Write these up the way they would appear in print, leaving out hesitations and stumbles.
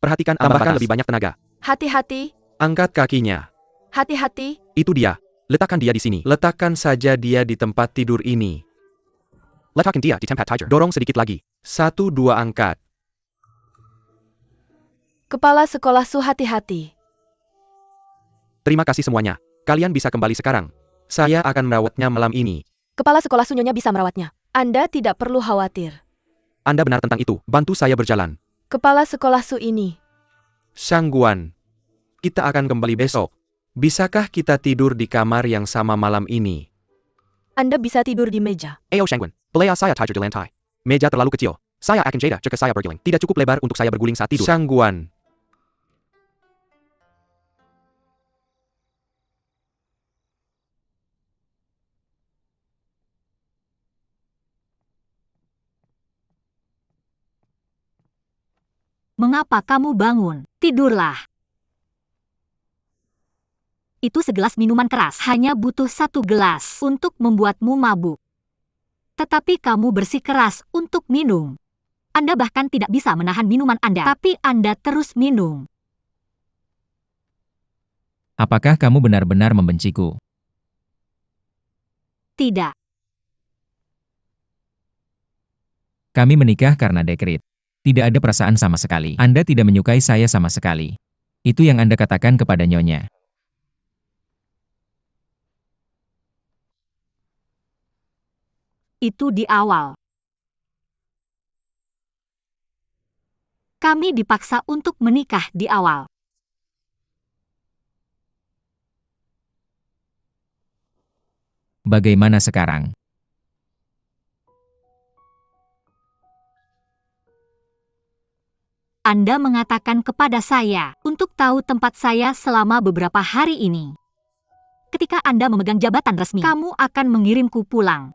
Perhatikan tambahkan lebih banyak tenaga. Hati-hati, Angkat kakinya. hati-hati. Itu dia. Letakkan dia di sini. Letakkan saja dia di tempat tidur ini. Letakkan dia di tempat tidur. Dorong sedikit lagi. 1, 2 angkat. Kepala sekolah Su, hati-hati. Terima kasih semuanya. Kalian bisa kembali sekarang. Saya akan merawatnya malam ini. Kepala sekolah Su, Nyonya bisa merawatnya. Anda tidak perlu khawatir. Anda benar tentang itu. Bantu saya berjalan. Kepala sekolah Su ini. Shangguan. Kita akan kembali besok. Bisakah kita tidur di kamar yang sama malam ini? Anda bisa tidur di meja. Ayo Shangguan, boleh saya tidur di lantai? Meja terlalu kecil. Saya akan jeda jika saya berguling. Tidak cukup lebar untuk saya berguling saat tidur. Shangguan. Mengapa kamu bangun? Tidurlah. Itu segelas minuman keras. Hanya butuh 1 gelas untuk membuatmu mabuk. Tetapi kamu bersikeras untuk minum. Anda bahkan tidak bisa menahan minuman Anda. Tapi Anda terus minum. Apakah kamu benar-benar membenciku? Tidak. Kami menikah karena dekret. Tidak ada perasaan sama sekali. Anda tidak menyukai saya sama sekali. Itu yang Anda katakan kepada Nyonya. Itu di awal. Kami dipaksa untuk menikah di awal. Bagaimana sekarang? Anda mengatakan kepada saya untuk tahu tempat saya selama beberapa hari ini. Ketika Anda memegang jabatan resmi, kamu akan mengirimku pulang.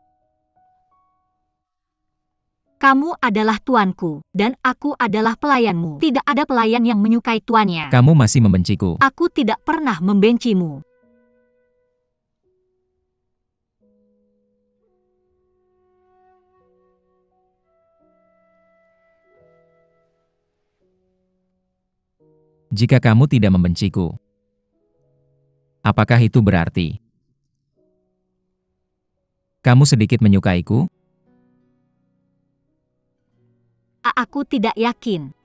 Kamu adalah tuanku, dan aku adalah pelayanmu. Tidak ada pelayan yang menyukai tuannya. Kamu masih membenciku. Aku tidak pernah membencimu. Jika kamu tidak membenciku, apakah itu berarti kamu sedikit menyukaiku? Aku tidak yakin.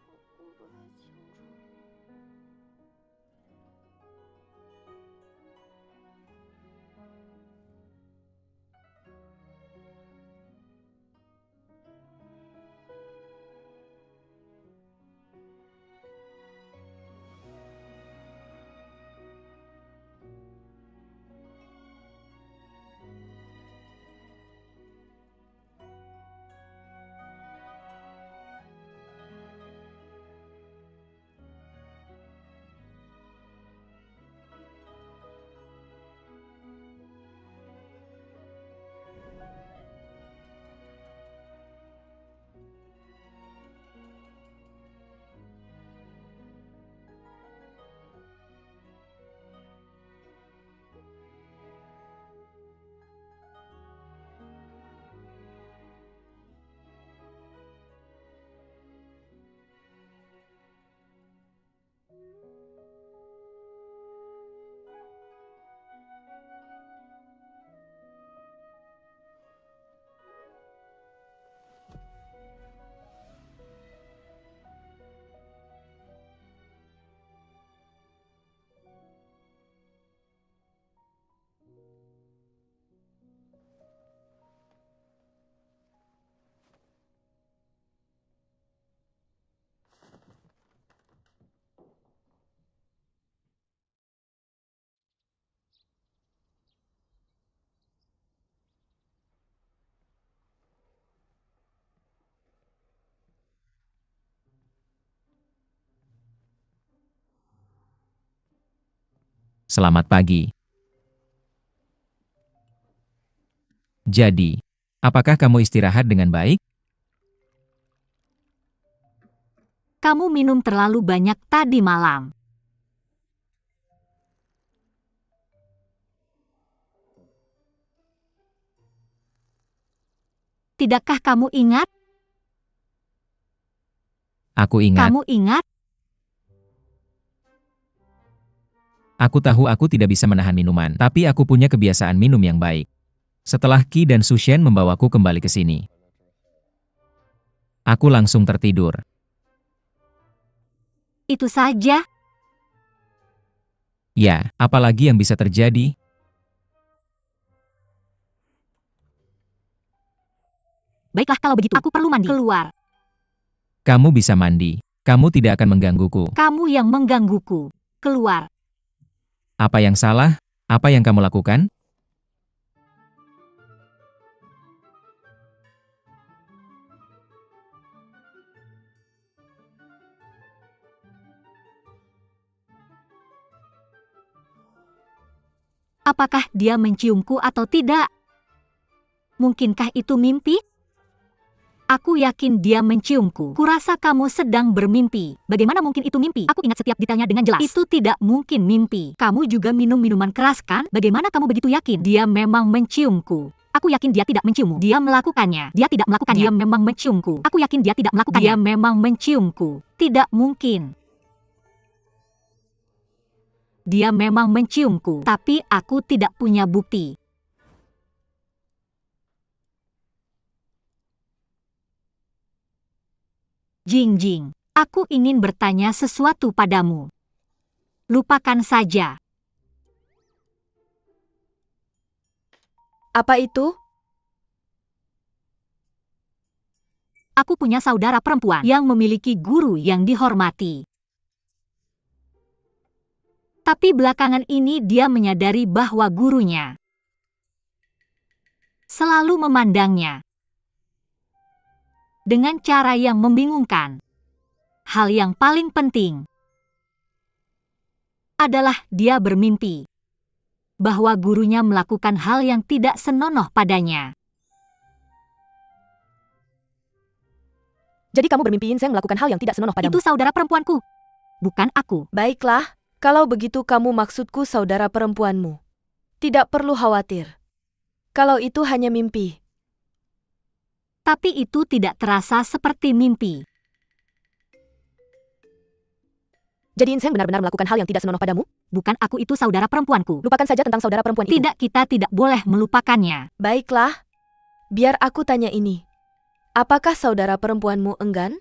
Selamat pagi. Jadi, apakah kamu istirahat dengan baik? Kamu minum terlalu banyak tadi malam. Tidakkah kamu ingat? Aku ingat. Kamu ingat? Aku tahu aku tidak bisa menahan minuman, tapi aku punya kebiasaan minum yang baik. Setelah Qi dan Su Shen membawaku kembali ke sini, aku langsung tertidur. Itu saja? Ya, apalagi yang bisa terjadi? Baiklah kalau begitu, aku perlu mandi. Keluar. Kamu bisa mandi. Kamu tidak akan menggangguku. Kamu yang menggangguku. Keluar. Apa yang salah? Apa yang kamu lakukan? Apakah dia menciumku atau tidak? Mungkinkah itu mimpi? Aku yakin dia menciumku. Kurasa kamu sedang bermimpi. Bagaimana mungkin itu mimpi? Aku ingat setiap detailnya dengan jelas. Itu tidak mungkin mimpi. Kamu juga minum minuman keras kan? Bagaimana kamu begitu yakin? Dia memang menciumku. Aku yakin dia tidak menciummu. Dia melakukannya. Dia tidak melakukannya. Dia memang menciumku. Aku yakin dia tidak melakukannya. Dia memang menciumku. Tidak mungkin. Dia memang menciumku. Tapi aku tidak punya bukti. Jingjing, aku ingin bertanya sesuatu padamu. Lupakan saja. Apa itu? Aku punya saudara perempuan yang memiliki guru yang dihormati. Tapi belakangan ini dia menyadari bahwa gurunya selalu memandangnya dengan cara yang membingungkan. Hal yang paling penting adalah dia bermimpi bahwa gurunya melakukan hal yang tidak senonoh padanya. Jadi kamu bermimpi Inseng melakukan hal yang tidak senonoh padamu? Itu saudara perempuanku, bukan aku. Baiklah, kalau begitu kamu maksudku saudara perempuanmu. Tidak perlu khawatir. Kalau itu hanya mimpi. Tapi itu tidak terasa seperti mimpi. Jadi Inseng benar-benar melakukan hal yang tidak senonoh padamu? Bukan aku itu saudara perempuanku. Lupakan saja tentang saudara perempuan itu. Tidak, kita tidak boleh melupakannya. Baiklah, biar aku tanya ini. Apakah saudara perempuanmu enggan?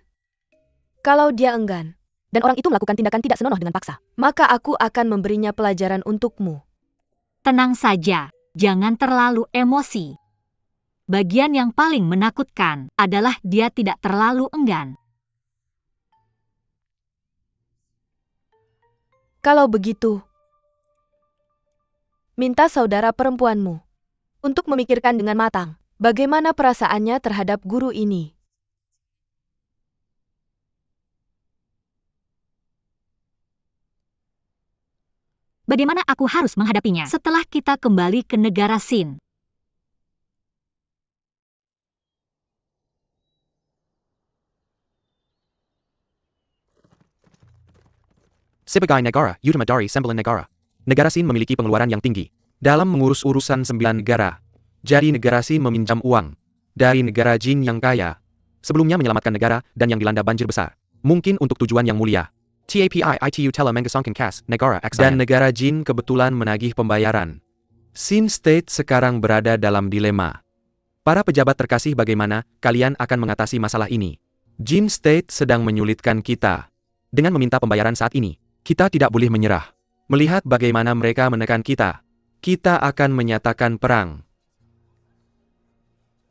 Kalau dia enggan, dan orang itu melakukan tindakan tidak senonoh dengan paksa, maka aku akan memberinya pelajaran untukmu. Tenang saja, jangan terlalu emosi. Bagian yang paling menakutkan adalah dia tidak terlalu enggan. Kalau begitu, minta saudara perempuanmu untuk memikirkan dengan matang bagaimana perasaannya terhadap guru ini. Bagaimana aku harus menghadapinya setelah kita kembali ke negara Sin? Sebagai negara, utama dari 9 negara. Negara Sin memiliki pengeluaran yang tinggi dalam mengurus urusan 9 negara. Jadi negara Sin meminjam uang dari negara Jin yang kaya, sebelumnya menyelamatkan negara dan yang dilanda banjir besar. Mungkin untuk tujuan yang mulia. TAPI ITU telah mengesongkan kas negara X dan negara Jin kebetulan menagih pembayaran. Sin State sekarang berada dalam dilema. Para pejabat terkasih, bagaimana kalian akan mengatasi masalah ini? Jin State sedang menyulitkan kita dengan meminta pembayaran saat ini. Kita tidak boleh menyerah. Melihat bagaimana mereka menekan kita, kita akan menyatakan perang.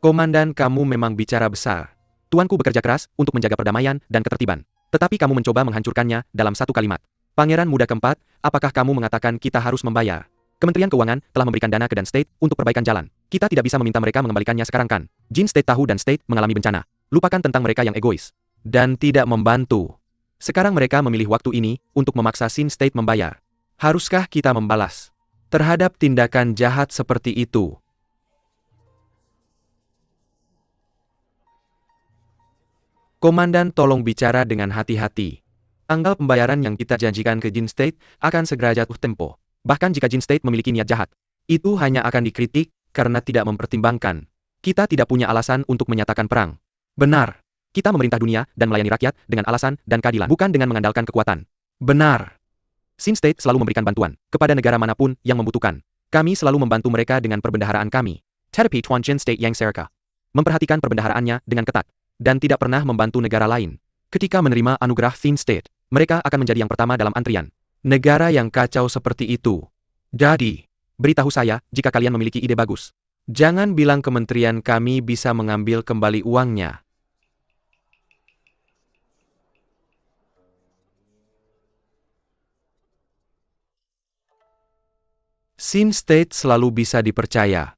Komandan, kamu memang bicara besar. Tuanku bekerja keras untuk menjaga perdamaian dan ketertiban. Tetapi kamu mencoba menghancurkannya dalam satu kalimat. Pangeran Muda Keempat, apakah kamu mengatakan kita harus membayar? Kementerian Keuangan telah memberikan dana ke Dan State untuk perbaikan jalan. Kita tidak bisa meminta mereka mengembalikannya sekarang kan? Jin State tahu Dan State mengalami bencana. Lupakan tentang mereka yang egois dan tidak membantu. Sekarang mereka memilih waktu ini untuk memaksa Sin State membayar. Haruskah kita membalas terhadap tindakan jahat seperti itu? Komandan, tolong bicara dengan hati-hati. Tanggal pembayaran yang kita janjikan ke Jin State akan segera jatuh tempo. Bahkan jika Jin State memiliki niat jahat, itu hanya akan dikritik karena tidak mempertimbangkan. Kita tidak punya alasan untuk menyatakan perang. Benar. Kita memerintah dunia dan melayani rakyat dengan alasan dan keadilan, bukan dengan mengandalkan kekuatan. Benar. Sin State selalu memberikan bantuan kepada negara manapun yang membutuhkan. Kami selalu membantu mereka dengan perbendaharaan kami. Tetapi Tuan Jin State Yang Serika memperhatikan perbendaharaannya dengan ketat dan tidak pernah membantu negara lain. Ketika menerima anugerah Thin State, mereka akan menjadi yang pertama dalam antrian. Negara yang kacau seperti itu. Jadi, beritahu saya jika kalian memiliki ide bagus. Jangan bilang kementerian kami bisa mengambil kembali uangnya. Sin State selalu bisa dipercaya.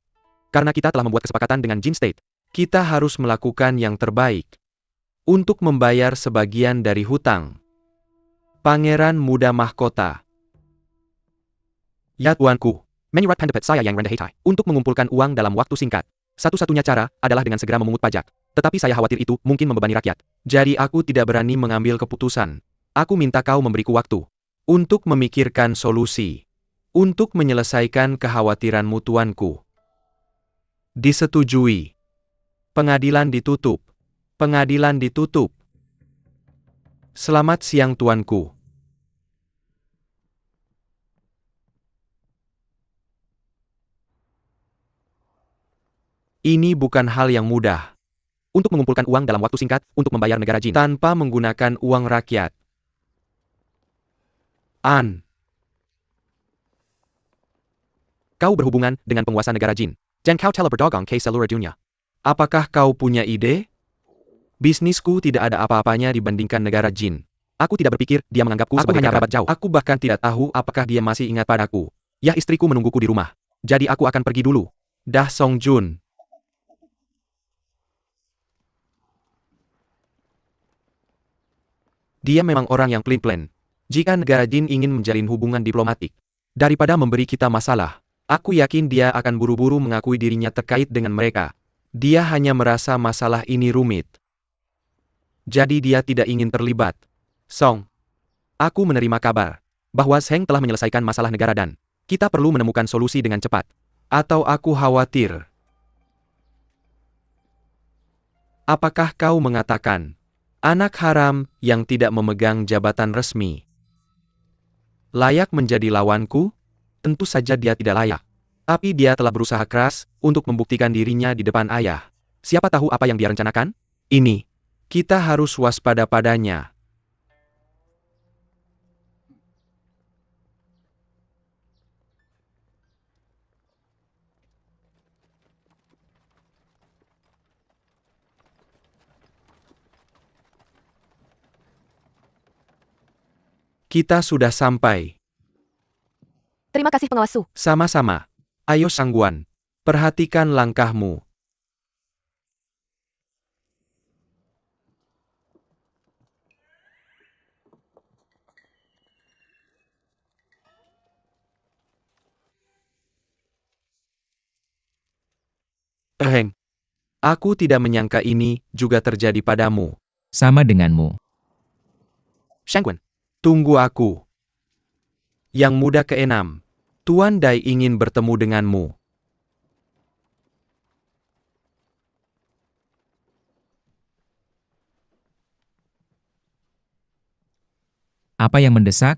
Karena kita telah membuat kesepakatan dengan Jin State, kita harus melakukan yang terbaik untuk membayar sebagian dari hutang. Pangeran Muda Mahkota. Ya tuanku, menyurat pendapat saya yang rendah hati untuk mengumpulkan uang dalam waktu singkat. Satu-satunya cara adalah dengan segera memungut pajak. Tetapi saya khawatir itu mungkin membebani rakyat. Jadi aku tidak berani mengambil keputusan. Aku minta kau memberiku waktu untuk memikirkan solusi. Untuk menyelesaikan kekhawatiranmu tuanku. Disetujui. Pengadilan ditutup. Pengadilan ditutup. Selamat siang tuanku. Ini bukan hal yang mudah. Untuk mengumpulkan uang dalam waktu singkat untuk membayar negara Jin tanpa menggunakan uang rakyat. Kau berhubungan dengan penguasa negara Jin. Dan kau telah berdagang ke seluruh dunia. Apakah kau punya ide? Bisnisku tidak ada apa-apanya dibandingkan negara Jin. Aku tidak berpikir dia menganggapku sebagai kerabat jauh. Aku bahkan tidak tahu apakah dia masih ingat padaku. Ya, istriku menungguku di rumah. Jadi aku akan pergi dulu. Dah Song Jun. Dia memang orang yang pelin-pelan. Jika negara Jin ingin menjalin hubungan diplomatik, daripada memberi kita masalah, aku yakin dia akan buru-buru mengakui dirinya terkait dengan mereka. Dia hanya merasa masalah ini rumit. Jadi dia tidak ingin terlibat. Song, aku menerima kabar bahwa Seng telah menyelesaikan masalah negara dan kita perlu menemukan solusi dengan cepat. Atau aku khawatir. Apakah kau mengatakan anak haram yang tidak memegang jabatan resmi layak menjadi lawanku? Tentu saja dia tidak layak. Tapi dia telah berusaha keras untuk membuktikan dirinya di depan ayah. Siapa tahu apa yang dia rencanakan? Ini. Kita harus waspada padanya. Kita sudah sampai. Terima kasih pengawas Su. Sama-sama. Ayo Sangguan, perhatikan langkahmu. Aku tidak menyangka ini juga terjadi padamu. Sama denganmu. Shangguan, tunggu aku. Yang muda keenam, Tuan Dai ingin bertemu denganmu. Apa yang mendesak?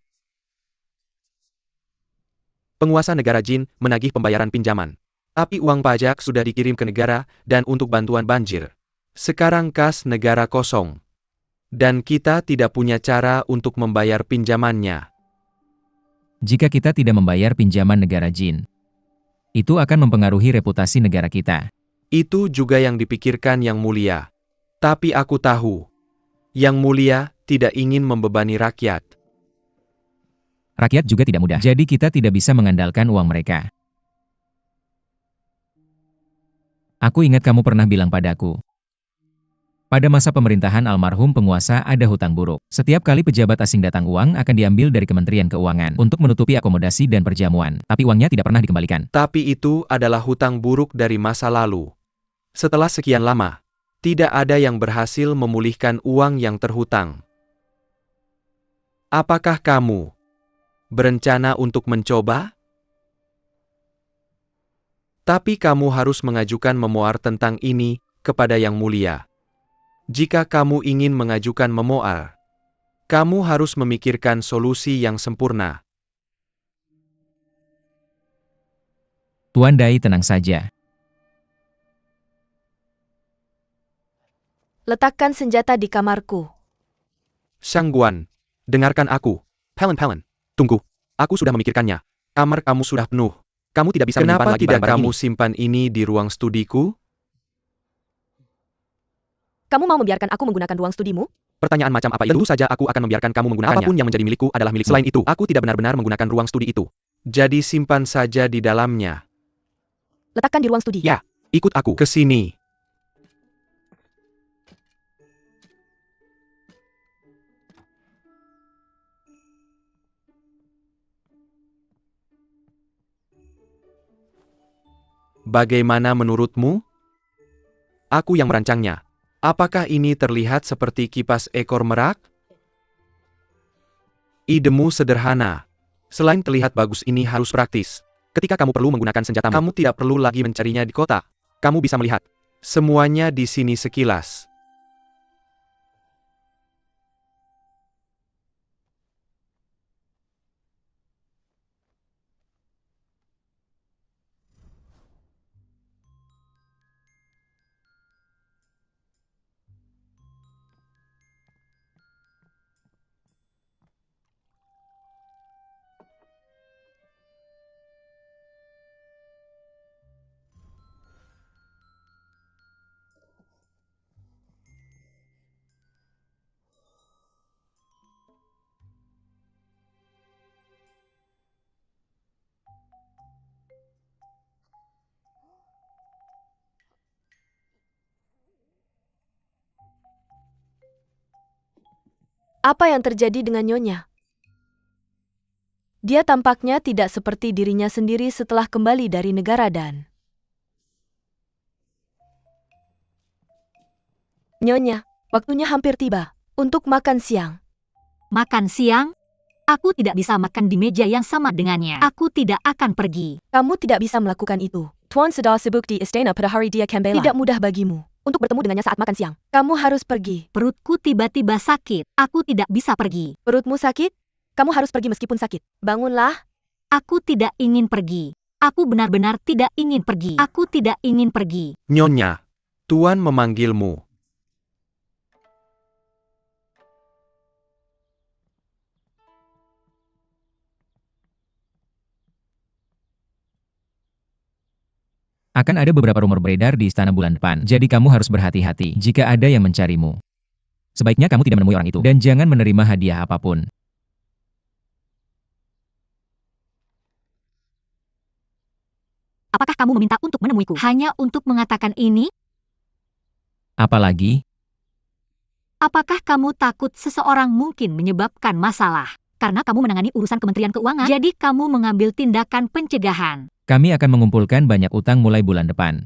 Penguasa negara Jin menagih pembayaran pinjaman. Tapi uang pajak sudah dikirim ke negara dan untuk bantuan banjir. Sekarang kas negara kosong. Dan kita tidak punya cara untuk membayar pinjamannya. Jika kita tidak membayar pinjaman negara Jin, itu akan mempengaruhi reputasi negara kita. Itu juga yang dipikirkan Yang Mulia. Tapi aku tahu, Yang Mulia tidak ingin membebani rakyat. Rakyat juga tidak mudah. Jadi kita tidak bisa mengandalkan uang mereka. Aku ingat kamu pernah bilang padaku. Pada masa pemerintahan almarhum penguasa ada hutang buruk. Setiap kali pejabat asing datang uang akan diambil dari Kementerian Keuangan untuk menutupi akomodasi dan perjamuan. Tapi uangnya tidak pernah dikembalikan. Tapi itu adalah hutang buruk dari masa lalu. Setelah sekian lama, tidak ada yang berhasil memulihkan uang yang terhutang. Apakah kamu berencana untuk mencoba? Tapi kamu harus mengajukan memoar tentang ini kepada Yang Mulia. Jika kamu ingin mengajukan memoar, kamu harus memikirkan solusi yang sempurna. Tuan Dai tenang saja. Letakkan senjata di kamarku. Sang Guan, dengarkan aku. Pelen. Tunggu. Aku sudah memikirkannya. Kamar kamu sudah penuh. Kamu tidak bisa menyimpan lagi barang-barang ini. Kenapa tidak kamu simpan ini di ruang studiku? Kamu mau membiarkan aku menggunakan ruang studimu? Pertanyaan macam apa itu? Tentu saja aku akan membiarkan kamu menggunakannya. Apapun yang menjadi milikku adalah milikmu. Selain itu, aku tidak benar-benar menggunakan ruang studi itu. Jadi simpan saja di dalamnya. Letakkan di ruang studi. Ya, ikut aku ke sini. Bagaimana menurutmu? Aku yang merancangnya. Apakah ini terlihat seperti kipas ekor merak? Idemu sederhana. Selain terlihat bagus, ini harus praktis. Ketika kamu perlu menggunakan senjatamu, kamu tidak perlu lagi mencarinya di kota. Kamu bisa melihat semuanya di sini sekilas. Apa yang terjadi dengan Nyonya? Dia tampaknya tidak seperti dirinya sendiri setelah kembali dari negara Dan. Nyonya, waktunya hampir tiba untuk makan siang. Makan siang? Aku tidak bisa makan di meja yang sama dengannya. Aku tidak akan pergi. Kamu tidak bisa melakukan itu. Tuan sedang sibuk di istana pada hari dia kembali. Tidak mudah bagimu untuk bertemu dengannya saat makan siang. Kamu harus pergi. Perutku tiba-tiba sakit. Aku tidak bisa pergi. Perutmu sakit? Kamu harus pergi meskipun sakit. Bangunlah. Aku tidak ingin pergi. Aku benar-benar tidak ingin pergi. Aku tidak ingin pergi. Nyonya, Tuan memanggilmu. Akan ada beberapa rumor beredar di istana bulan depan, jadi kamu harus berhati-hati jika ada yang mencarimu. Sebaiknya kamu tidak menemui orang itu, dan jangan menerima hadiah apapun. Apakah kamu meminta untuk menemuiku hanya untuk mengatakan ini? Apalagi, Apakah kamu takut seseorang mungkin menyebabkan masalah? Karena kamu menangani urusan Kementerian Keuangan, jadi kamu mengambil tindakan pencegahan. kami akan mengumpulkan banyak utang mulai bulan depan.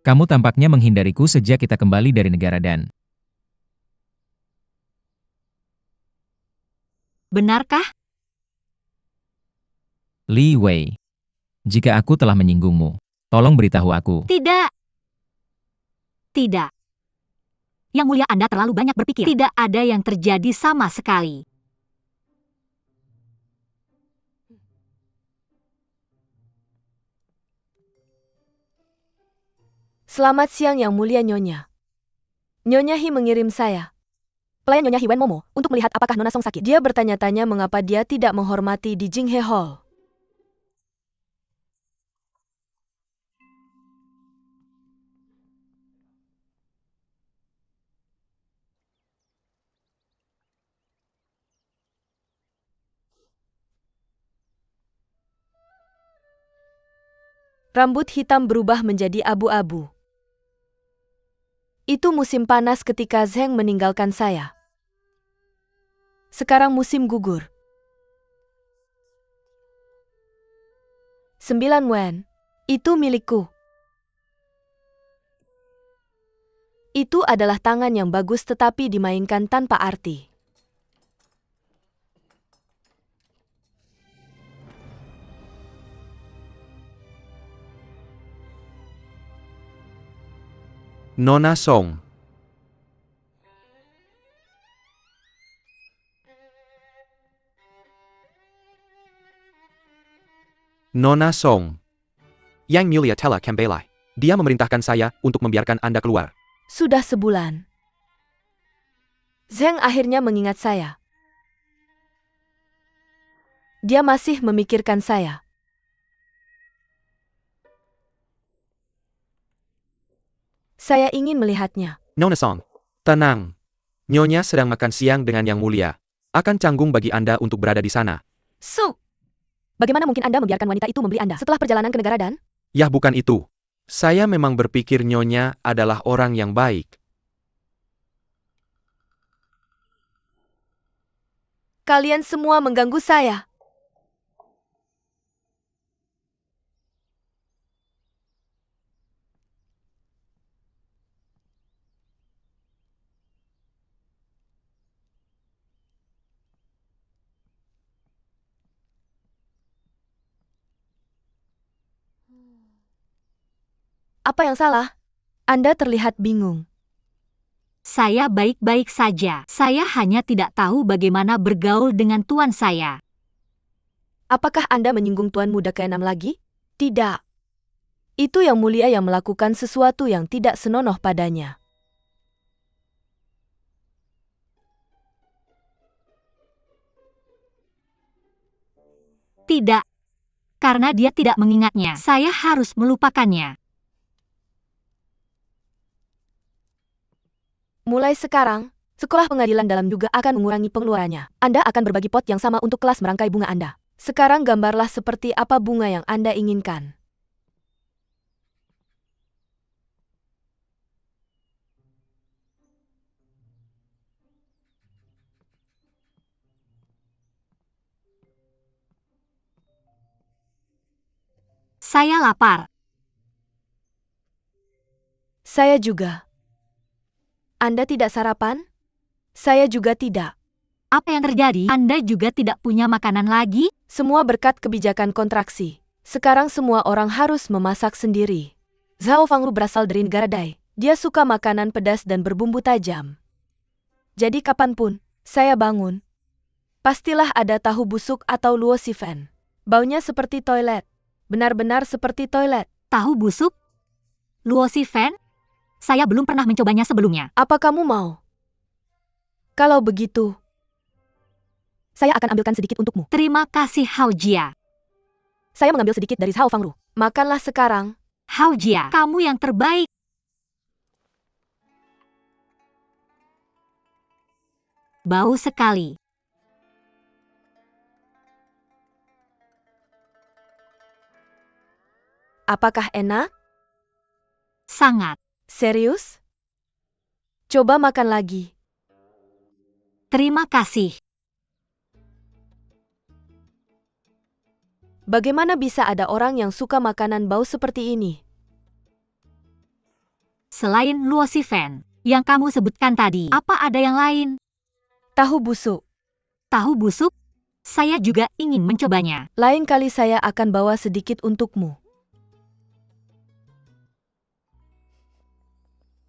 Kamu tampaknya menghindariku sejak kita kembali dari negara Dan. Benarkah? Li Wei, jika aku telah menyinggungmu, tolong beritahu aku. Tidak. Tidak. Yang mulia Anda terlalu banyak berpikir. Tidak ada yang terjadi sama sekali. Selamat siang Yang Mulia Nyonya. Nyonya Hi mengirim saya, pelayan Nyonya Hi Wen Momo, untuk melihat apakah Nona Song sakit. Dia bertanya-tanya mengapa dia tidak menghormati di Jinghe Hall. Rambut hitam berubah menjadi abu-abu. Itu musim panas ketika Zheng meninggalkan saya. Sekarang musim gugur. 9 wen. Itu milikku. Itu adalah tangan yang bagus tetapi dimainkan tanpa arti. Nona Song. Nona Song. Yang Mulia telah kembali. Dia memerintahkan saya untuk membiarkan Anda keluar. Sudah sebulan. Zheng akhirnya mengingat saya. Dia masih memikirkan saya. Saya ingin melihatnya. Nona Song. Tenang. Nyonya sedang makan siang dengan Yang Mulia. Akan canggung bagi Anda untuk berada di sana. Su! Bagaimana mungkin Anda membiarkan wanita itu membeli Anda setelah perjalanan ke negara dan? Yah, bukan itu. Saya memang berpikir Nyonya adalah orang yang baik. Kalian semua mengganggu saya. Apa yang salah? Anda terlihat bingung. Saya baik-baik saja. Saya hanya tidak tahu bagaimana bergaul dengan tuan saya. Apakah Anda menyinggung tuan muda ke-6 lagi? Tidak. Itu Yang Mulia yang melakukan sesuatu yang tidak senonoh padanya. Tidak. Karena dia tidak mengingatnya, saya harus melupakannya. Mulai sekarang, sekolah pengadilan dalam juga akan mengurangi pengeluarannya. Anda akan berbagi pot yang sama untuk kelas merangkai bunga Anda. Sekarang gambarlah seperti apa bunga yang Anda inginkan. Saya lapar. Saya juga. Anda tidak sarapan? Saya juga tidak. Apa yang terjadi? Anda juga tidak punya makanan lagi? Semua berkat kebijakan kontraksi. Sekarang semua orang harus memasak sendiri. Zhao Fangru berasal dari negara Dai. Dia suka makanan pedas dan berbumbu tajam. Jadi kapanpun saya bangun, pastilah ada tahu busuk atau luo sifen. Baunya seperti toilet. Benar-benar seperti toilet. Tahu busuk? Luo sifen? Saya belum pernah mencobanya sebelumnya. Apa kamu mau? Kalau begitu, saya akan ambilkan sedikit untukmu. Terima kasih Hao Jia. Saya mengambil sedikit dari Zhao Fangru. Makanlah sekarang. Hao Jia, kamu yang terbaik. Bau sekali. Apakah enak? Sangat. Serius? Coba makan lagi. Terima kasih. Bagaimana bisa ada orang yang suka makanan bau seperti ini? Selain luo sifen yang kamu sebutkan tadi, apa ada yang lain? Tahu busuk. Tahu busuk? Saya juga ingin mencobanya. Lain kali saya akan bawa sedikit untukmu.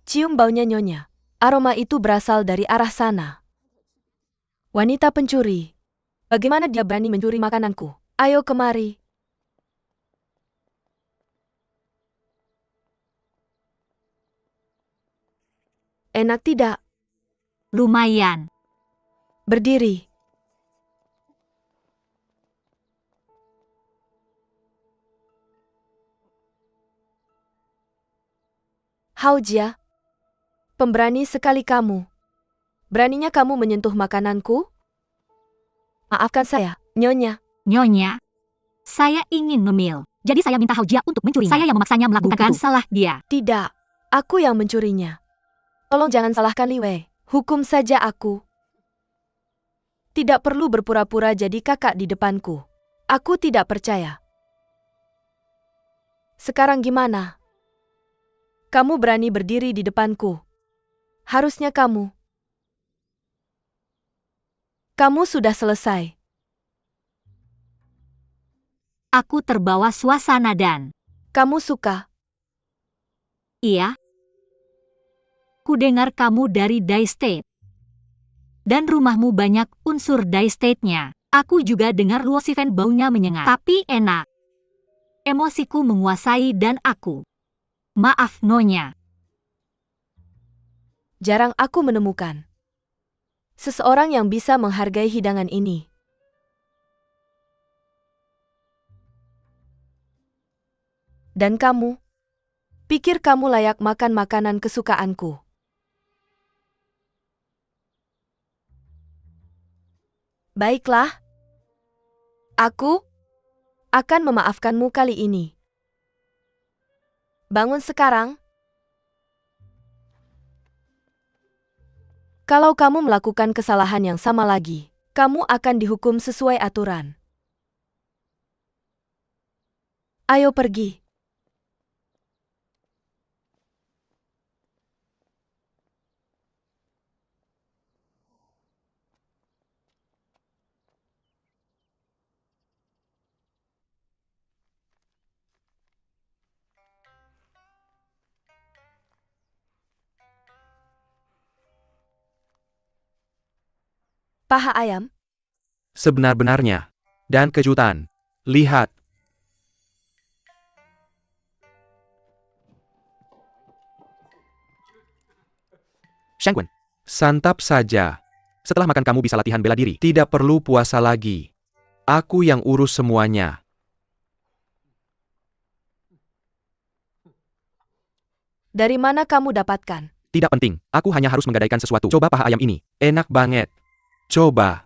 Cium baunya Nyonya. Aroma itu berasal dari arah sana. Wanita pencuri. Bagaimana dia berani mencuri makananku? Ayo kemari. Enak tidak? Lumayan. Berdiri. Hao Jia. Pemberani sekali kamu. Beraninya kamu menyentuh makananku? Maafkan saya, Nyonya. Nyonya, saya ingin ngemil. Jadi saya minta Hao Jia untuk mencurinya. Saya yang memaksanya melakukan itu. Salah dia. Tidak, aku yang mencurinya. Tolong jangan salahkan Li Wei. Hukum saja aku. Tidak perlu berpura-pura jadi kakak di depanku. Aku tidak percaya. Sekarang gimana? Kamu berani berdiri di depanku. Harusnya kamu. Kamu sudah selesai. Aku terbawa suasana dan... Kamu suka? Iya. Ku dengar kamu dari Die State. Dan rumahmu banyak unsur Die State-nya. Aku juga dengar Lucifen baunya menyengat. Tapi enak. Emosiku menguasai dan aku. Maaf Nyonya. Jarang aku menemukan seseorang yang bisa menghargai hidangan ini. Dan kamu? Pikir kamu layak makan makanan kesukaanku? Baiklah. Aku akan memaafkanmu kali ini. Bangun sekarang. Kalau kamu melakukan kesalahan yang sama lagi, kamu akan dihukum sesuai aturan. Ayo pergi. Paha ayam? Sebenar-benarnya. Dan kejutan. Lihat. Shangwen. Santap saja. Setelah makan kamu bisa latihan bela diri. Tidak perlu puasa lagi. Aku yang urus semuanya. Dari mana kamu dapatkan? Tidak penting. Aku hanya harus menggadaikan sesuatu. Coba paha ayam ini. Enak banget. Coba.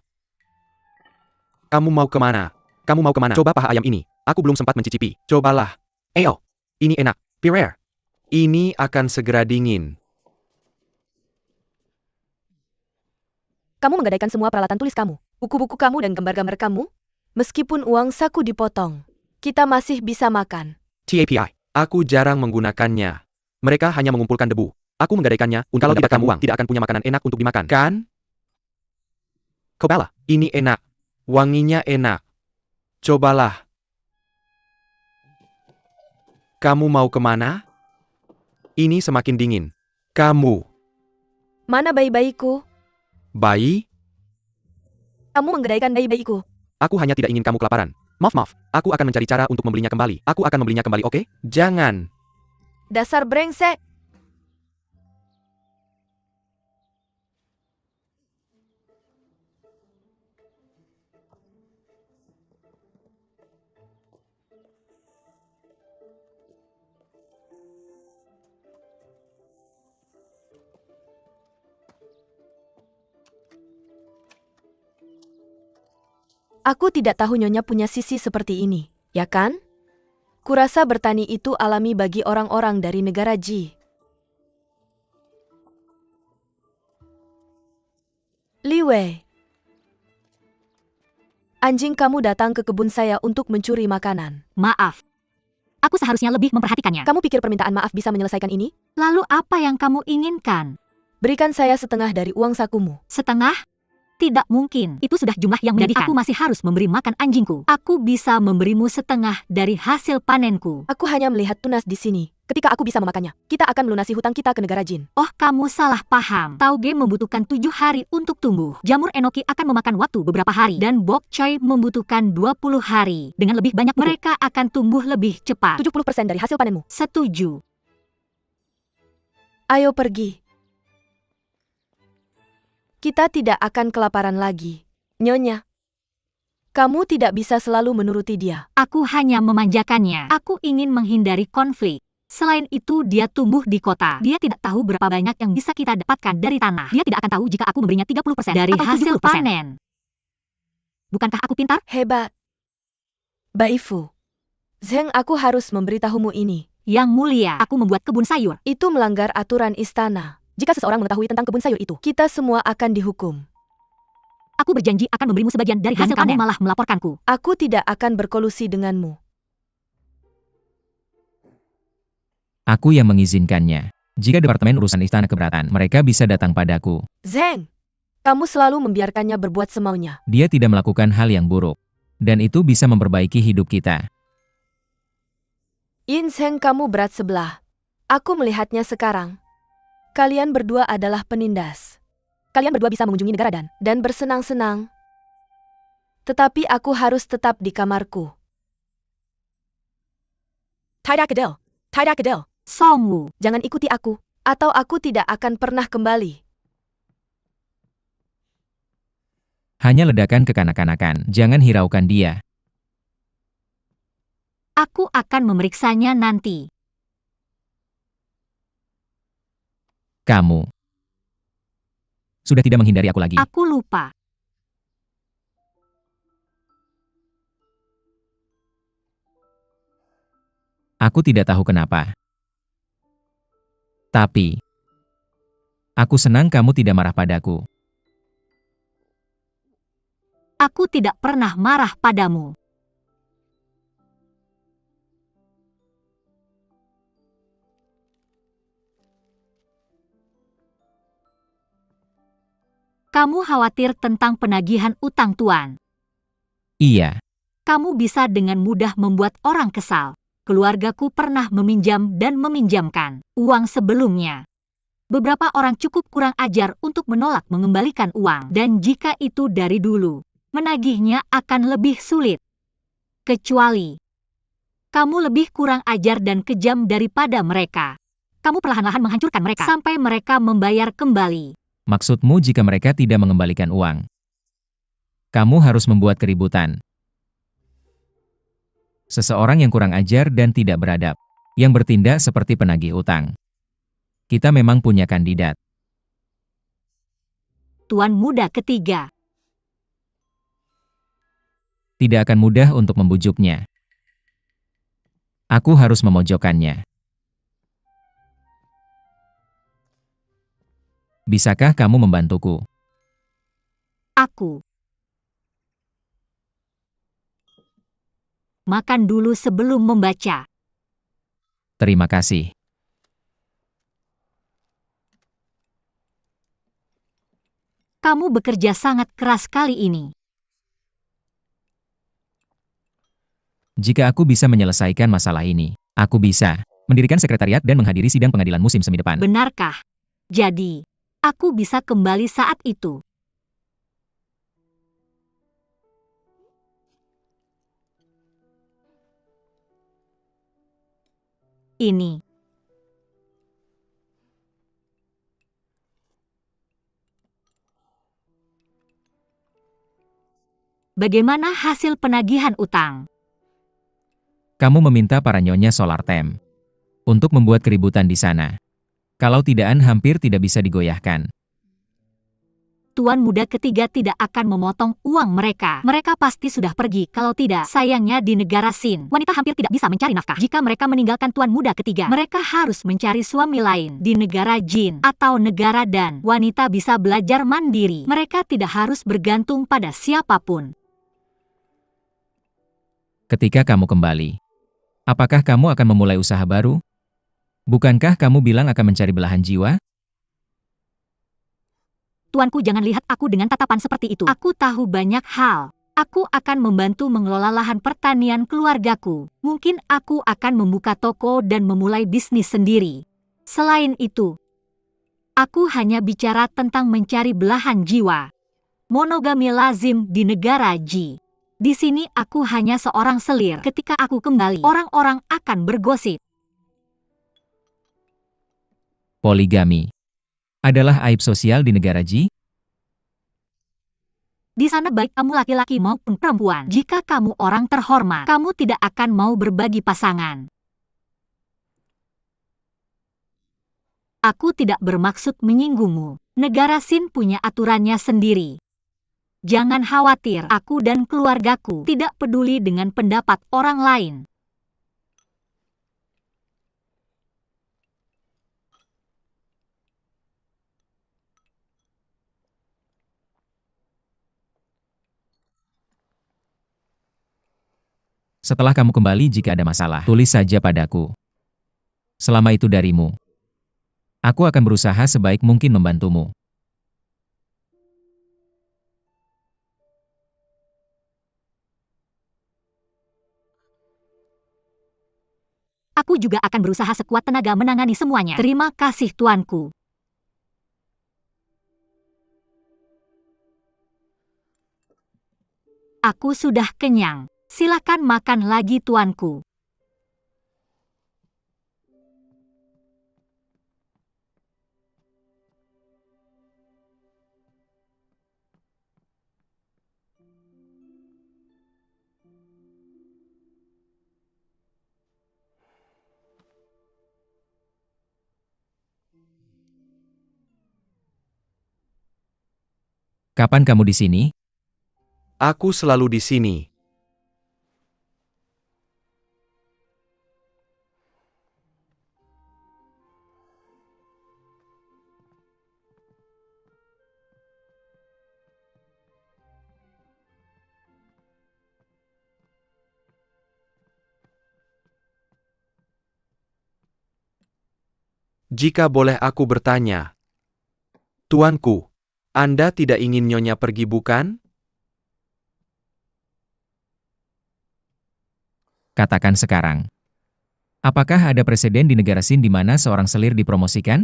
Kamu mau kemana? Kamu mau kemana? Coba paha ayam ini. Aku belum sempat mencicipi. Cobalah. Eyo. Ini enak. Pierre. Ini akan segera dingin. Kamu menggadaikan semua peralatan tulis kamu, buku-buku kamu dan gambar-gambar kamu? Meskipun uang saku dipotong, kita masih bisa makan. TAPI. Aku jarang menggunakannya. Mereka hanya mengumpulkan debu. Aku menggadaikannya untuk kalau tidak kamu uang, tidak akan punya makanan enak untuk dimakan, kan? Cobalah. Ini enak. Wanginya enak. Cobalah. Kamu mau kemana? Ini semakin dingin. Kamu. Mana bayi-bayiku? Bayi? Kamu menggadaikan bayi-bayiku. Aku hanya tidak ingin kamu kelaparan. Maaf. Aku akan mencari cara untuk membelinya kembali. Aku akan membelinya kembali, oke? Jangan. Dasar brengsek. Aku tidak tahu Nyonya punya sisi seperti ini, ya kan? Kurasa bertani itu alami bagi orang-orang dari negara Ji. Li Wei. Anjing kamu datang ke kebun saya untuk mencuri makanan. Maaf. Aku seharusnya lebih memperhatikannya. Kamu pikir permintaan maaf bisa menyelesaikan ini? Lalu apa yang kamu inginkan? Berikan saya setengah dari uang sakumu. Setengah? Tidak mungkin. Itu sudah jumlah yang menyedihkan. Aku masih harus memberi makan anjingku. Aku bisa memberimu setengah dari hasil panenku. Aku hanya melihat tunas di sini. Ketika aku bisa memakannya, kita akan melunasi hutang kita ke negara Jin. Oh, kamu salah paham. Tauge membutuhkan 7 hari untuk tumbuh. Jamur enoki akan memakan waktu beberapa hari. Dan bok choy membutuhkan 20 hari. Dengan lebih banyak mereka akan tumbuh lebih cepat. 70% dari hasil panenmu. Setuju. Ayo pergi. Kita tidak akan kelaparan lagi. Nyonya, kamu tidak bisa selalu menuruti dia. Aku hanya memanjakannya. Aku ingin menghindari konflik. Selain itu, dia tumbuh di kota. Dia tidak tahu berapa banyak yang bisa kita dapatkan dari tanah. Dia tidak akan tahu jika aku memberinya 30% dari atau hasil 70%. panen. Bukankah aku pintar? Hebat. Baifu. Zheng, aku harus memberitahumu ini. Yang mulia, aku membuat kebun sayur. Itu melanggar aturan istana. Jika seseorang mengetahui tentang kebun sayur itu, kita semua akan dihukum. Aku berjanji akan memberimu sebagian dari hasil panen. Kamu malah melaporkanku. Aku tidak akan berkolusi denganmu. Aku yang mengizinkannya. Jika Departemen Urusan Istana keberatan, mereka bisa datang padaku. Zheng, kamu selalu membiarkannya berbuat semaunya. Dia tidak melakukan hal yang buruk. Dan itu bisa memperbaiki hidup kita. Yin Zheng, kamu berat sebelah. Aku melihatnya sekarang. Kalian berdua adalah penindas. Kalian berdua bisa mengunjungi negara dan bersenang-senang. Tetapi aku harus tetap di kamarku. Tidak adil. Tidak adil. Songwu, Jangan ikuti aku, atau aku tidak akan pernah kembali. Hanya ledakan kekanak-kanakan. Jangan hiraukan dia. aku akan memeriksanya nanti. Kamu sudah tidak menghindari aku lagi. Aku lupa. Aku tidak tahu kenapa. Tapi, aku senang kamu tidak marah padaku. Aku tidak pernah marah padamu. Kamu khawatir tentang penagihan utang Tuan. Iya, Kamu bisa dengan mudah membuat orang kesal. Keluargaku pernah meminjam dan meminjamkan uang sebelumnya. Beberapa orang cukup kurang ajar untuk menolak mengembalikan uang. Dan jika itu dari dulu, menagihnya akan lebih sulit. Kecuali kamu lebih kurang ajar dan kejam daripada mereka. Kamu perlahan-lahan menghancurkan mereka sampai mereka membayar kembali. maksudmu jika mereka tidak mengembalikan uang. Kamu harus membuat keributan. Seseorang yang kurang ajar dan tidak beradab, yang bertindak seperti penagih utang. Kita memang punya kandidat. Tuan muda ketiga. Tidak akan mudah untuk membujuknya. Aku harus memojokkannya. Bisakah kamu membantuku? Aku. Makan dulu sebelum membaca. Terima kasih. Kamu bekerja sangat keras kali ini. Jika aku bisa menyelesaikan masalah ini, aku bisa mendirikan sekretariat dan menghadiri sidang pengadilan musim semi depan. Benarkah? Jadi, aku bisa kembali saat itu. Ini. Bagaimana hasil penagihan utang? Kamu meminta para nyonya Solar Tem untuk membuat keributan di sana. Kalau tidakkan hampir tidak bisa digoyahkan. Tuan muda ketiga tidak akan memotong uang mereka. Mereka pasti sudah pergi. Kalau tidak, sayangnya di negara Sin, wanita hampir tidak bisa mencari nafkah. Jika mereka meninggalkan tuan muda ketiga, mereka harus mencari suami lain. Di negara Jin atau negara Dan, wanita bisa belajar mandiri. Mereka tidak harus bergantung pada siapapun. Ketika kamu kembali, apakah kamu akan memulai usaha baru? Bukankah kamu bilang akan mencari belahan jiwa? Tuanku, jangan lihat aku dengan tatapan seperti itu. Aku tahu banyak hal. Aku akan membantu mengelola lahan pertanian keluargaku. Mungkin aku akan membuka toko dan memulai bisnis sendiri. Selain itu, aku hanya bicara tentang mencari belahan jiwa. Monogami lazim di negara Ji. Di sini aku hanya seorang selir. Ketika aku kembali, orang-orang akan bergosip. Poligami adalah aib sosial di negara Ji? Di sana baik kamu laki-laki maupun perempuan. Jika kamu orang terhormat, kamu tidak akan mau berbagi pasangan. Aku tidak bermaksud menyinggungmu. Negara Sin punya aturannya sendiri. Jangan khawatir, aku dan keluargaku tidak peduli dengan pendapat orang lain. Setelah kamu kembali jika ada masalah, tulis saja padaku. Selama itu darimu, aku akan berusaha sebaik mungkin membantumu. Aku juga akan berusaha sekuat tenaga menangani semuanya. Terima kasih, tuanku. Aku sudah kenyang. Silakan makan lagi, tuanku. Kapan kamu di sini? Aku selalu di sini. Jika boleh aku bertanya, tuanku, Anda tidak ingin Nyonya pergi bukan? Katakan sekarang. Apakah ada presiden di negara Sin di mana seorang selir dipromosikan?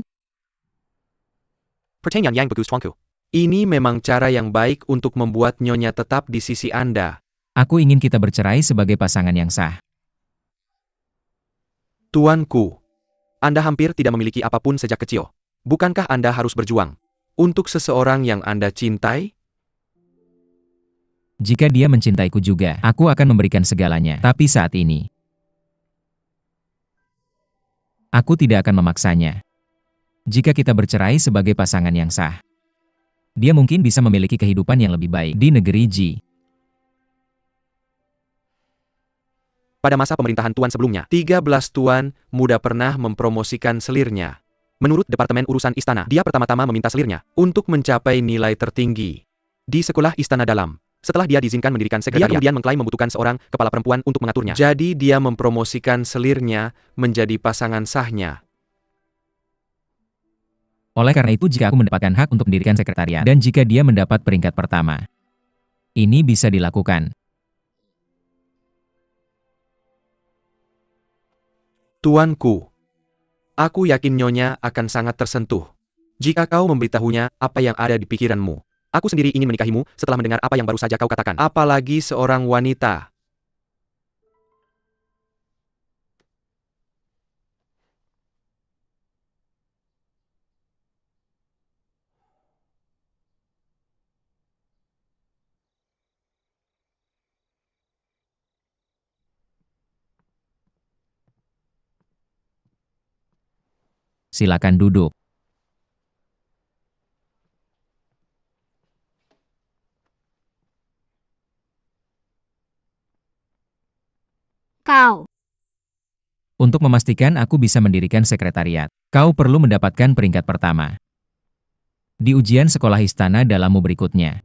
Pertanyaan yang bagus tuanku. Ini memang cara yang baik untuk membuat Nyonya tetap di sisi Anda. Aku ingin kita bercerai sebagai pasangan yang sah. Tuanku, Anda hampir tidak memiliki apapun sejak kecil. Bukankah Anda harus berjuang untuk seseorang yang Anda cintai? Jika dia mencintaiku juga, aku akan memberikan segalanya. Tapi saat ini, aku tidak akan memaksanya. Jika kita bercerai sebagai pasangan yang sah, dia mungkin bisa memiliki kehidupan yang lebih baik di negeri Ji. Pada masa pemerintahan Tuan sebelumnya, 13 Tuan muda pernah mempromosikan selirnya. Menurut Departemen Urusan Istana, dia pertama-tama meminta selirnya untuk mencapai nilai tertinggi di sekolah Istana Dalam. Setelah dia diizinkan mendirikan sekretariat, dia kemudian mengklaim membutuhkan seorang kepala perempuan untuk mengaturnya. Jadi dia mempromosikan selirnya menjadi pasangan sahnya. Oleh karena itu jika aku mendapatkan hak untuk mendirikan sekretariat, dan jika dia mendapat peringkat pertama, ini bisa dilakukan. Tuanku, aku yakin Nyonya akan sangat tersentuh jika kau memberitahunya apa yang ada di pikiranmu. Aku sendiri ingin menikahimu setelah mendengar apa yang baru saja kau katakan. Apalagi seorang wanita. Silakan duduk. Kau. Untuk memastikan aku bisa mendirikan sekretariat, kau perlu mendapatkan peringkat pertama di ujian sekolah istana dalammu berikutnya.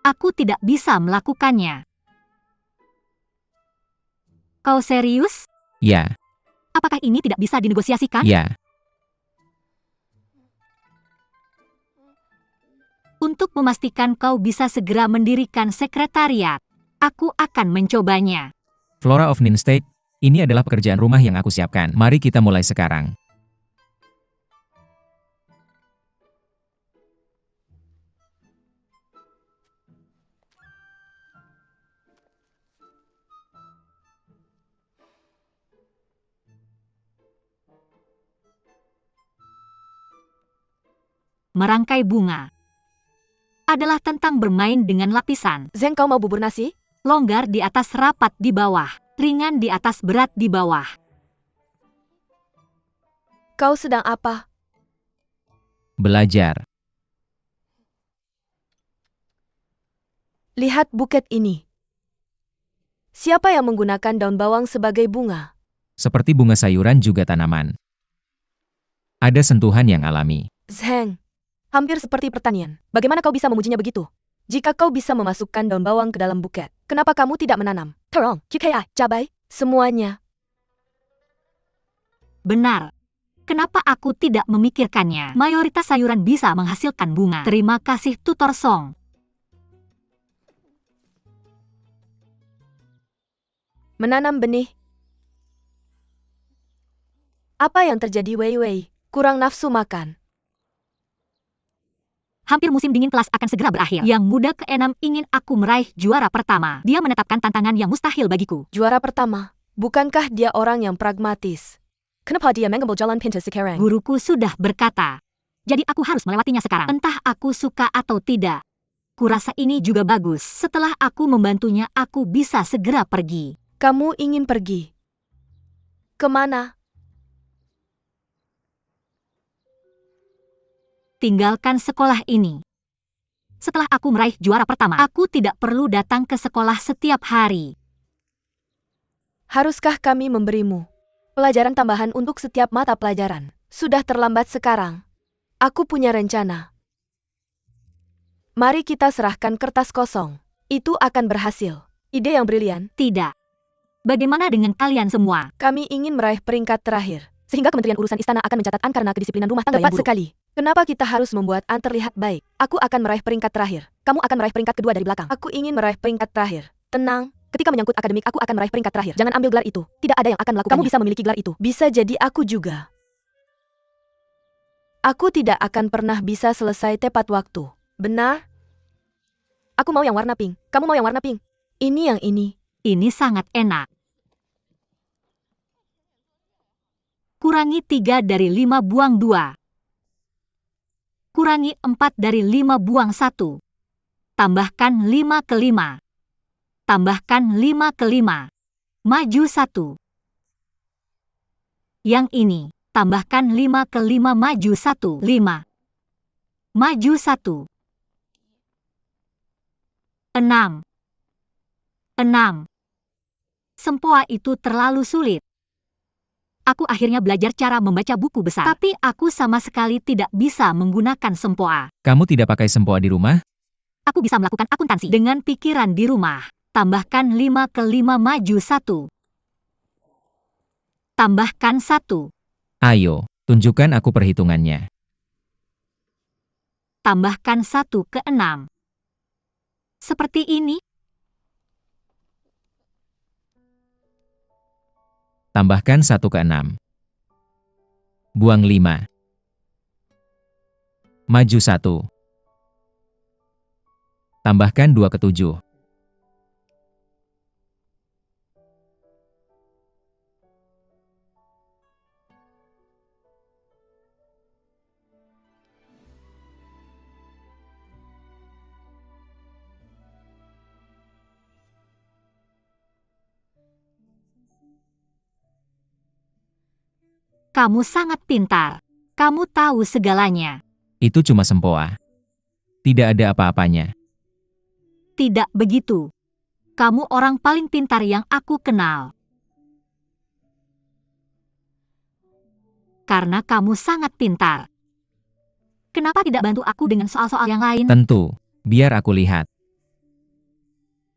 Aku tidak bisa melakukannya. Kau serius? Ya, Apakah ini tidak bisa dinegosiasikan? ya. Untuk memastikan kau bisa segera mendirikan sekretariat, aku akan mencobanya. Flora of Ninstate, ini adalah pekerjaan rumah yang aku siapkan. Mari kita mulai sekarang. Merangkai bunga adalah tentang bermain dengan lapisan. Zeng, kau mau bubur nasi? Longgar di atas, rapat di bawah. Ringan di atas, berat di bawah. Kau sedang apa? Belajar. Lihat buket ini. Siapa yang menggunakan daun bawang sebagai bunga? Seperti bunga sayuran juga tanaman. Ada sentuhan yang alami. Zeng, hampir seperti pertanian. Bagaimana kau bisa memujinya begitu? Jika kau bisa memasukkan daun bawang ke dalam buket, kenapa kamu tidak menanam terong, kikea, cabai, semuanya? Benar. Kenapa aku tidak memikirkannya? Mayoritas sayuran bisa menghasilkan bunga. Terima kasih Tutor Song. Menanam benih. Apa yang terjadi, Wei Wei? Kurang nafsu makan. Hampir musim dingin kelas akan segera berakhir. Yang muda ke-6 ingin aku meraih juara pertama. Dia menetapkan tantangan yang mustahil bagiku. Juara pertama. Bukankah dia orang yang pragmatis? Kenapa dia mengambil jalan pintas sekarang? Guruku sudah berkata. Jadi aku harus melewatinya sekarang. Entah aku suka atau tidak. Kurasa ini juga bagus. Setelah aku membantunya, aku bisa segera pergi. Kamu ingin pergi? Kemana? Tinggalkan sekolah ini. Setelah aku meraih juara pertama, aku tidak perlu datang ke sekolah setiap hari. Haruskah kami memberimu pelajaran tambahan untuk setiap mata pelajaran? Sudah terlambat sekarang. Aku punya rencana. Mari kita serahkan kertas kosong. Itu akan berhasil. Ide yang brilian. Tidak. Bagaimana dengan kalian semua? Kami ingin meraih peringkat terakhir. Sehingga Kementerian Urusan Istana akan mencatat An karena kedisiplinan rumah tangga yang buruk. Tepat sekali. Kenapa kita harus membuat An terlihat baik? Aku akan meraih peringkat terakhir. Kamu akan meraih peringkat kedua dari belakang. Aku ingin meraih peringkat terakhir. Tenang. Ketika menyangkut akademik, aku akan meraih peringkat terakhir. Jangan ambil gelar itu. Tidak ada yang akan melakukannya. Kamu bisa memiliki gelar itu. Bisa jadi aku juga. Aku tidak akan pernah bisa selesai tepat waktu. Benar? Aku mau yang warna pink. Kamu mau yang warna pink? Ini yang ini. Ini sangat enak. Kurangi 3 dari 5 buang 2. Kurangi 4 dari 5 buang 1. Tambahkan 5 ke 5. Tambahkan 5 ke 5. Maju 1. Yang ini. Tambahkan 5 ke 5 maju 1. 5. Maju 1. 6. 6. Sempoa itu terlalu sulit. Aku akhirnya belajar cara membaca buku besar. Tapi aku sama sekali tidak bisa menggunakan sempoa. Kamu tidak pakai sempoa di rumah? Aku bisa melakukan akuntansi dengan pikiran di rumah. Tambahkan 5 ke 5 maju 1. Tambahkan 1. Ayo, tunjukkan aku perhitungannya. Tambahkan 1 ke 6. Seperti ini. Tambahkan 1 ke 6. Buang 5. Maju 1. Tambahkan 2 ke 7. Kamu sangat pintar. Kamu tahu segalanya. Itu cuma sempoa. Tidak ada apa-apanya. Tidak begitu. Kamu orang paling pintar yang aku kenal. Karena kamu sangat pintar. Kenapa tidak bantu aku dengan soal-soal yang lain? Tentu, biar aku lihat.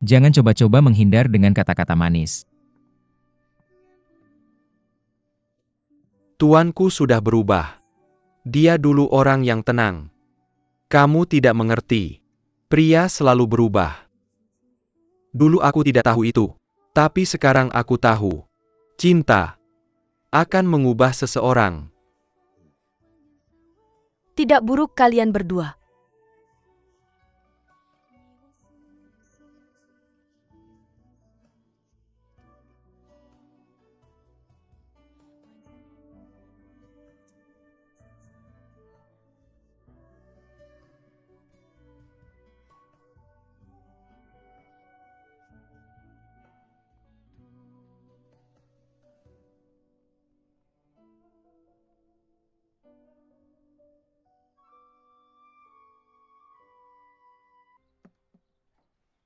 Jangan coba-coba menghindar dengan kata-kata manis. Tuanku sudah berubah. Dia dulu orang yang tenang. Kamu tidak mengerti. Pria selalu berubah. Dulu aku tidak tahu itu. Tapi sekarang aku tahu. Cinta akan mengubah seseorang. Tidak buruk kalian berdua.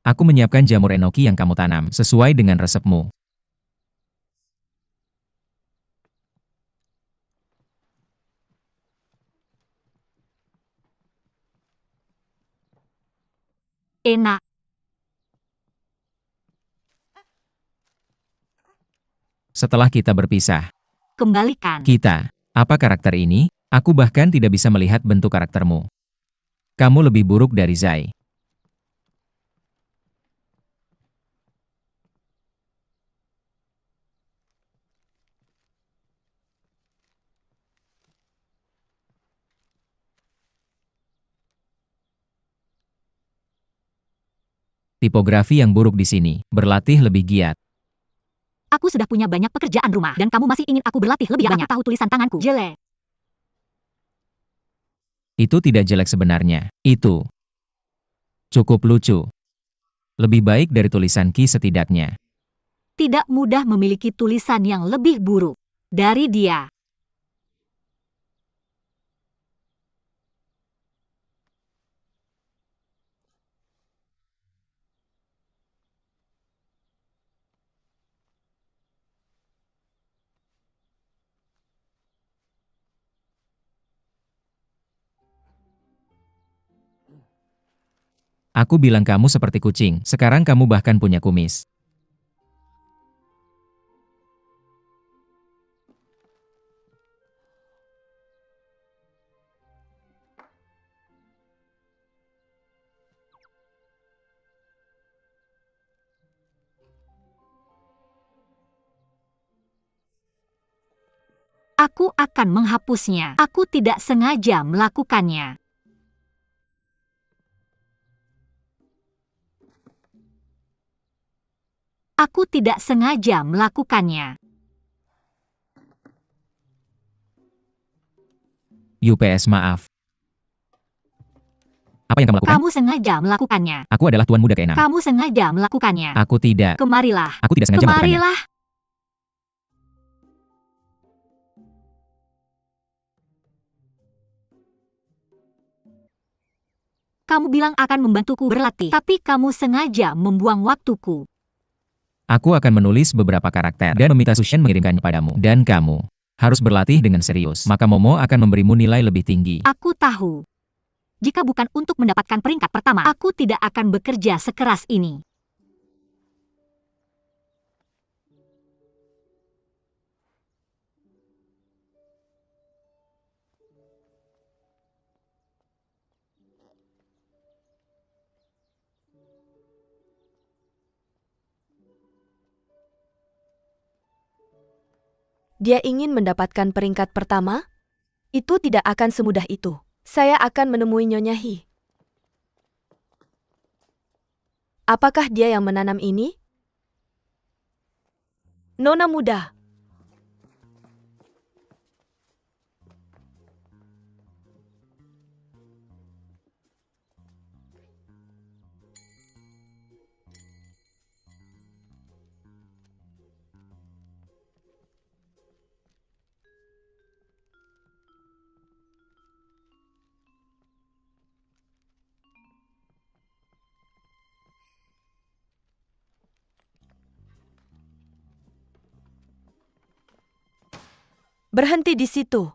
Aku menyiapkan jamur enoki yang kamu tanam, sesuai dengan resepmu. enak. Setelah kita berpisah, Kembalikan. kita, apa karakter ini? Aku bahkan tidak bisa melihat bentuk karaktermu. Kamu lebih buruk dari Zai. Tipografi yang buruk di sini, berlatih lebih giat. Aku sudah punya banyak pekerjaan rumah dan kamu masih ingin aku berlatih lebih banyak. Aku tahu tulisan tanganku jelek. Itu tidak jelek sebenarnya. Itu cukup lucu. Lebih baik dari tulisan Ki setidaknya. Tidak mudah memiliki tulisan yang lebih buruk dari dia. Aku bilang kamu seperti kucing, sekarang kamu bahkan punya kumis. Aku akan menghapusnya. Aku tidak sengaja melakukannya. Aku tidak sengaja melakukannya. UPS maaf. Apa yang kamu lakukan? Kamu sengaja melakukannya. Aku adalah tuan muda keenam. Kamu sengaja melakukannya. Aku tidak. Kemarilah. Aku tidak sengaja melakukannya. Kemarilah. Kamu bilang akan membantuku berlatih, tapi kamu sengaja membuang waktuku. Aku akan menulis beberapa karakter dan meminta Sushen mengirimkannya padamu. Dan kamu harus berlatih dengan serius. Maka Momo akan memberimu nilai lebih tinggi. Aku tahu. Jika bukan untuk mendapatkan peringkat pertama, aku tidak akan bekerja sekeras ini. Dia ingin mendapatkan peringkat pertama? Itu tidak akan semudah itu. Saya akan menemui Nyonya Hi. Apakah dia yang menanam ini? Nona muda. Berhenti di situ.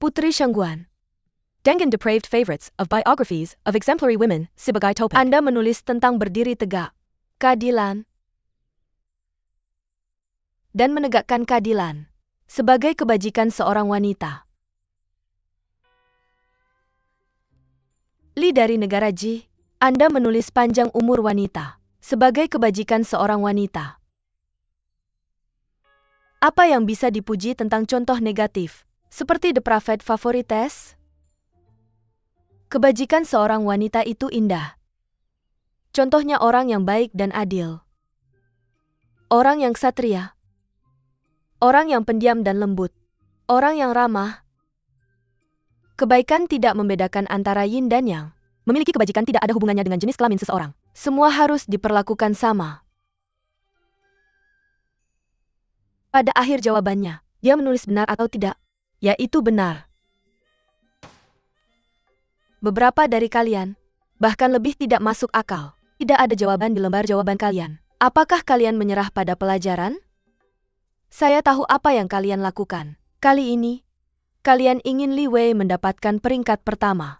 Putri Shangguan. Dengan depraved favorites of biographies of exemplary women sebagai topik. Anda menulis tentang berdiri tegak, keadilan, dan menegakkan keadilan sebagai kebajikan seorang wanita. Li dari negara Ji, Anda menulis panjang umur wanita sebagai kebajikan seorang wanita. Apa yang bisa dipuji tentang contoh negatif, seperti depraved favorites? Kebajikan seorang wanita itu indah. Contohnya orang yang baik dan adil. Orang yang satria. Orang yang pendiam dan lembut. Orang yang ramah. Kebaikan tidak membedakan antara yin dan yang. Memiliki kebajikan tidak ada hubungannya dengan jenis kelamin seseorang. Semua harus diperlakukan sama. Pada akhir jawabannya, dia menulis benar atau tidak. Ya, itu benar. Beberapa dari kalian, bahkan lebih tidak masuk akal. Tidak ada jawaban di lembar jawaban kalian. Apakah kalian menyerah pada pelajaran? Saya tahu apa yang kalian lakukan. Kali ini, kalian ingin Li Wei mendapatkan peringkat pertama.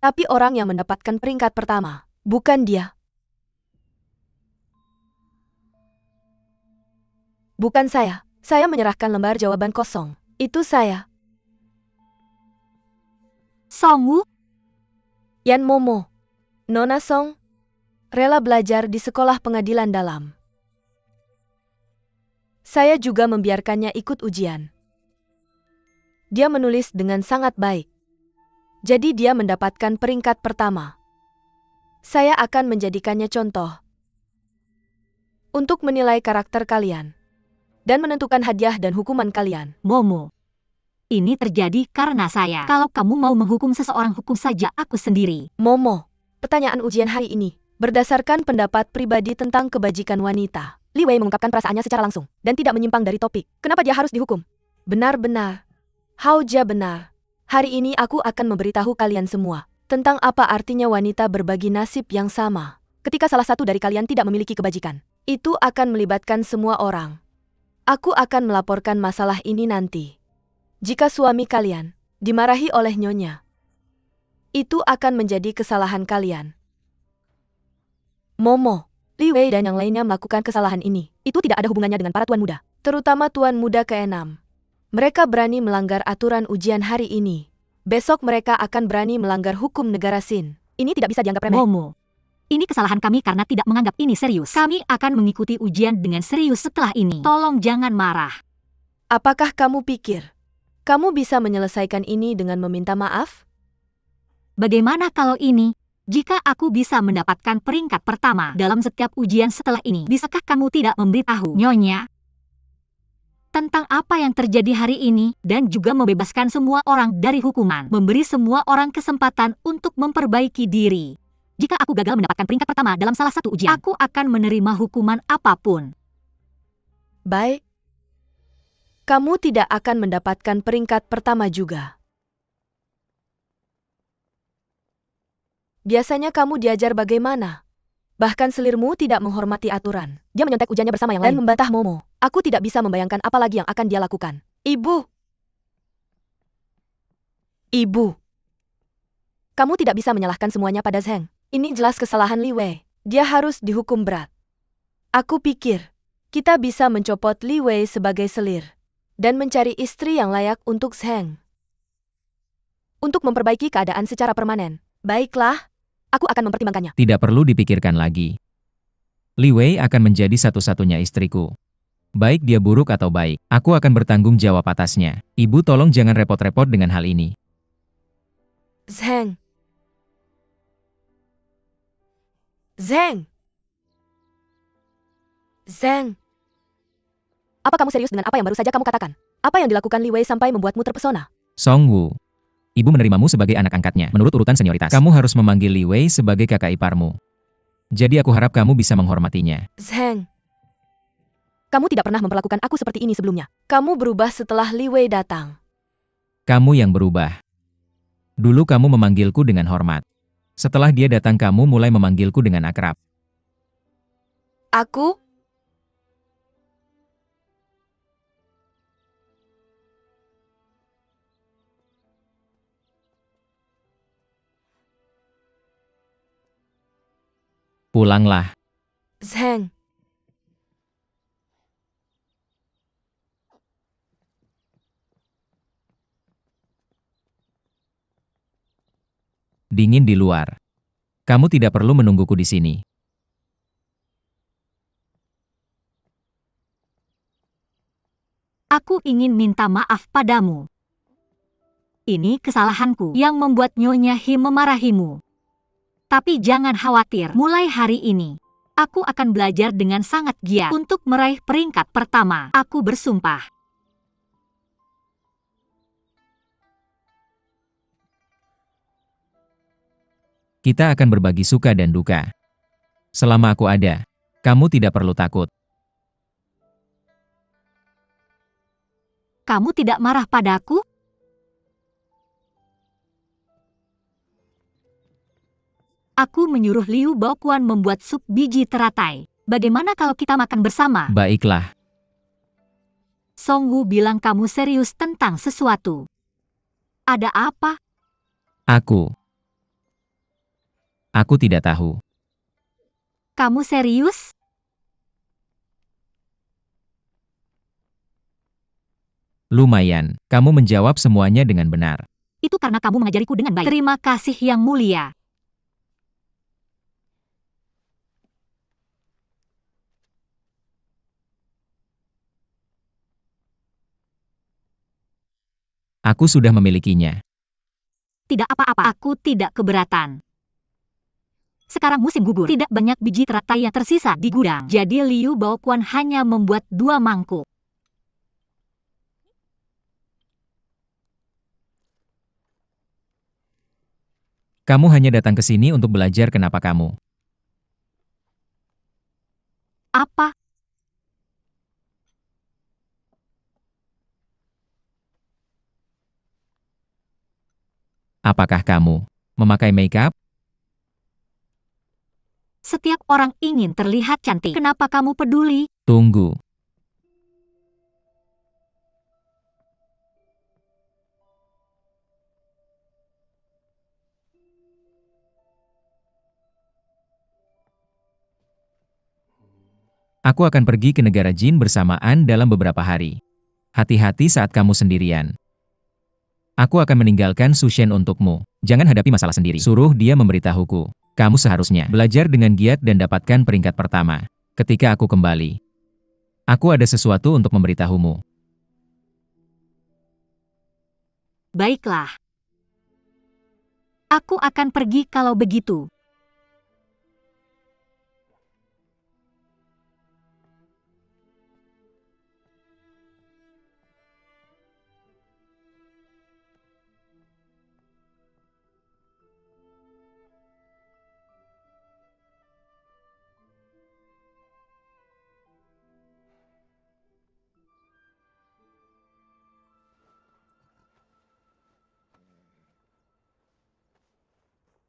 Tapi orang yang mendapatkan peringkat pertama, bukan dia. Bukan saya. Saya menyerahkan lembar jawaban kosong. Itu saya. Songwu, Yan Momo. Nona Song. Rela belajar di sekolah pengadilan dalam. Saya juga membiarkannya ikut ujian. Dia menulis dengan sangat baik. Jadi dia mendapatkan peringkat pertama. Saya akan menjadikannya contoh untuk menilai karakter kalian dan menentukan hadiah dan hukuman kalian. Momo. Ini terjadi karena saya. Kalau kamu mau menghukum seseorang, hukum saja aku sendiri. Momo, pertanyaan ujian hari ini berdasarkan pendapat pribadi tentang kebajikan wanita. Li Wei mengungkapkan perasaannya secara langsung dan tidak menyimpang dari topik. Kenapa dia harus dihukum? Benar-benar. Hao Jia benar. Hari ini aku akan memberitahu kalian semua tentang apa artinya wanita berbagi nasib yang sama. Ketika salah satu dari kalian tidak memiliki kebajikan, itu akan melibatkan semua orang. Aku akan melaporkan masalah ini nanti. Jika suami kalian dimarahi oleh nyonya, itu akan menjadi kesalahan kalian. Momo, Li Wei dan yang lainnya melakukan kesalahan ini. Itu tidak ada hubungannya dengan para tuan muda, terutama tuan muda ke-6. Mereka berani melanggar aturan ujian hari ini. Besok mereka akan berani melanggar hukum negara Sin. Ini tidak bisa dianggap remeh. Momo. Ini kesalahan kami karena tidak menganggap ini serius. Kami akan mengikuti ujian dengan serius setelah ini. Tolong jangan marah. Apakah kamu pikir kamu bisa menyelesaikan ini dengan meminta maaf? Bagaimana kalau ini? Jika aku bisa mendapatkan peringkat pertama dalam setiap ujian setelah ini, bisakah kamu tidak memberitahu Nyonya tentang apa yang terjadi hari ini dan juga membebaskan semua orang dari hukuman, memberi semua orang kesempatan untuk memperbaiki diri. Jika aku gagal mendapatkan peringkat pertama dalam salah satu ujian, aku akan menerima hukuman apapun. Baik. Kamu tidak akan mendapatkan peringkat pertama juga. Biasanya kamu diajar bagaimana? Bahkan selirmu tidak menghormati aturan. Dia menyontek ujiannya bersama yang lain dan membantah Momo. Aku tidak bisa membayangkan apa lagi yang akan dia lakukan. Ibu. Kamu tidak bisa menyalahkan semuanya pada Zheng. Ini jelas kesalahan Li Wei. Dia harus dihukum berat. Aku pikir kita bisa mencopot Li Wei sebagai selir dan mencari istri yang layak untuk Zheng. Untuk memperbaiki keadaan secara permanen. Baiklah. Aku akan mempertimbangkannya. Tidak perlu dipikirkan lagi. Li Wei akan menjadi satu-satunya istriku. Baik dia buruk atau baik, aku akan bertanggung jawab atasnya. Ibu tolong jangan repot-repot dengan hal ini. Zheng. Apa kamu serius dengan apa yang baru saja kamu katakan? Apa yang dilakukan Li Wei sampai membuatmu terpesona? Songwu. Ibu menerimamu sebagai anak angkatnya, menurut urutan senioritas. Kamu harus memanggil Li Wei sebagai kakak iparmu. Jadi aku harap kamu bisa menghormatinya. Zheng. Kamu tidak pernah memperlakukan aku seperti ini sebelumnya. Kamu berubah setelah Li Wei datang. Kamu yang berubah. Dulu kamu memanggilku dengan hormat. Setelah dia datang kamu mulai memanggilku dengan akrab. Aku? Pulanglah. Zheng. Dingin di luar. Kamu tidak perlu menungguku di sini. Aku ingin minta maaf padamu. Ini kesalahanku yang membuat Nyonya He memarahimu. Tapi jangan khawatir, mulai hari ini, aku akan belajar dengan sangat giat untuk meraih peringkat pertama. Aku bersumpah. Kita akan berbagi suka dan duka. Selama aku ada, kamu tidak perlu takut. Kamu tidak marah padaku? Aku menyuruh Liu Baoquan membuat sup biji teratai. Bagaimana kalau kita makan bersama? Baiklah. Songwu bilang kamu serius tentang sesuatu. Ada apa? Aku tidak tahu. Kamu serius? Lumayan, kamu menjawab semuanya dengan benar. Itu karena kamu mengajariku dengan baik. Terima kasih yang mulia. Aku sudah memilikinya. Tidak apa-apa, aku tidak keberatan. Sekarang musim gugur, tidak banyak biji teratai yang tersisa di gudang. Jadi Liu Baoquan hanya membuat 2 mangkuk. Kamu hanya datang ke sini untuk belajar kenapa kamu. Apa? Apakah kamu memakai makeup? Setiap orang ingin terlihat cantik. Kenapa kamu peduli? Tunggu. Aku akan pergi ke negara jin bersamaan dalam beberapa hari. Hati-hati saat kamu sendirian. Aku akan meninggalkan Sushen untukmu. Jangan hadapi masalah sendiri. Suruh dia memberitahuku. Kamu seharusnya belajar dengan giat dan dapatkan peringkat pertama. Ketika aku kembali, aku ada sesuatu untuk memberitahumu. Baiklah. Aku akan pergi kalau begitu.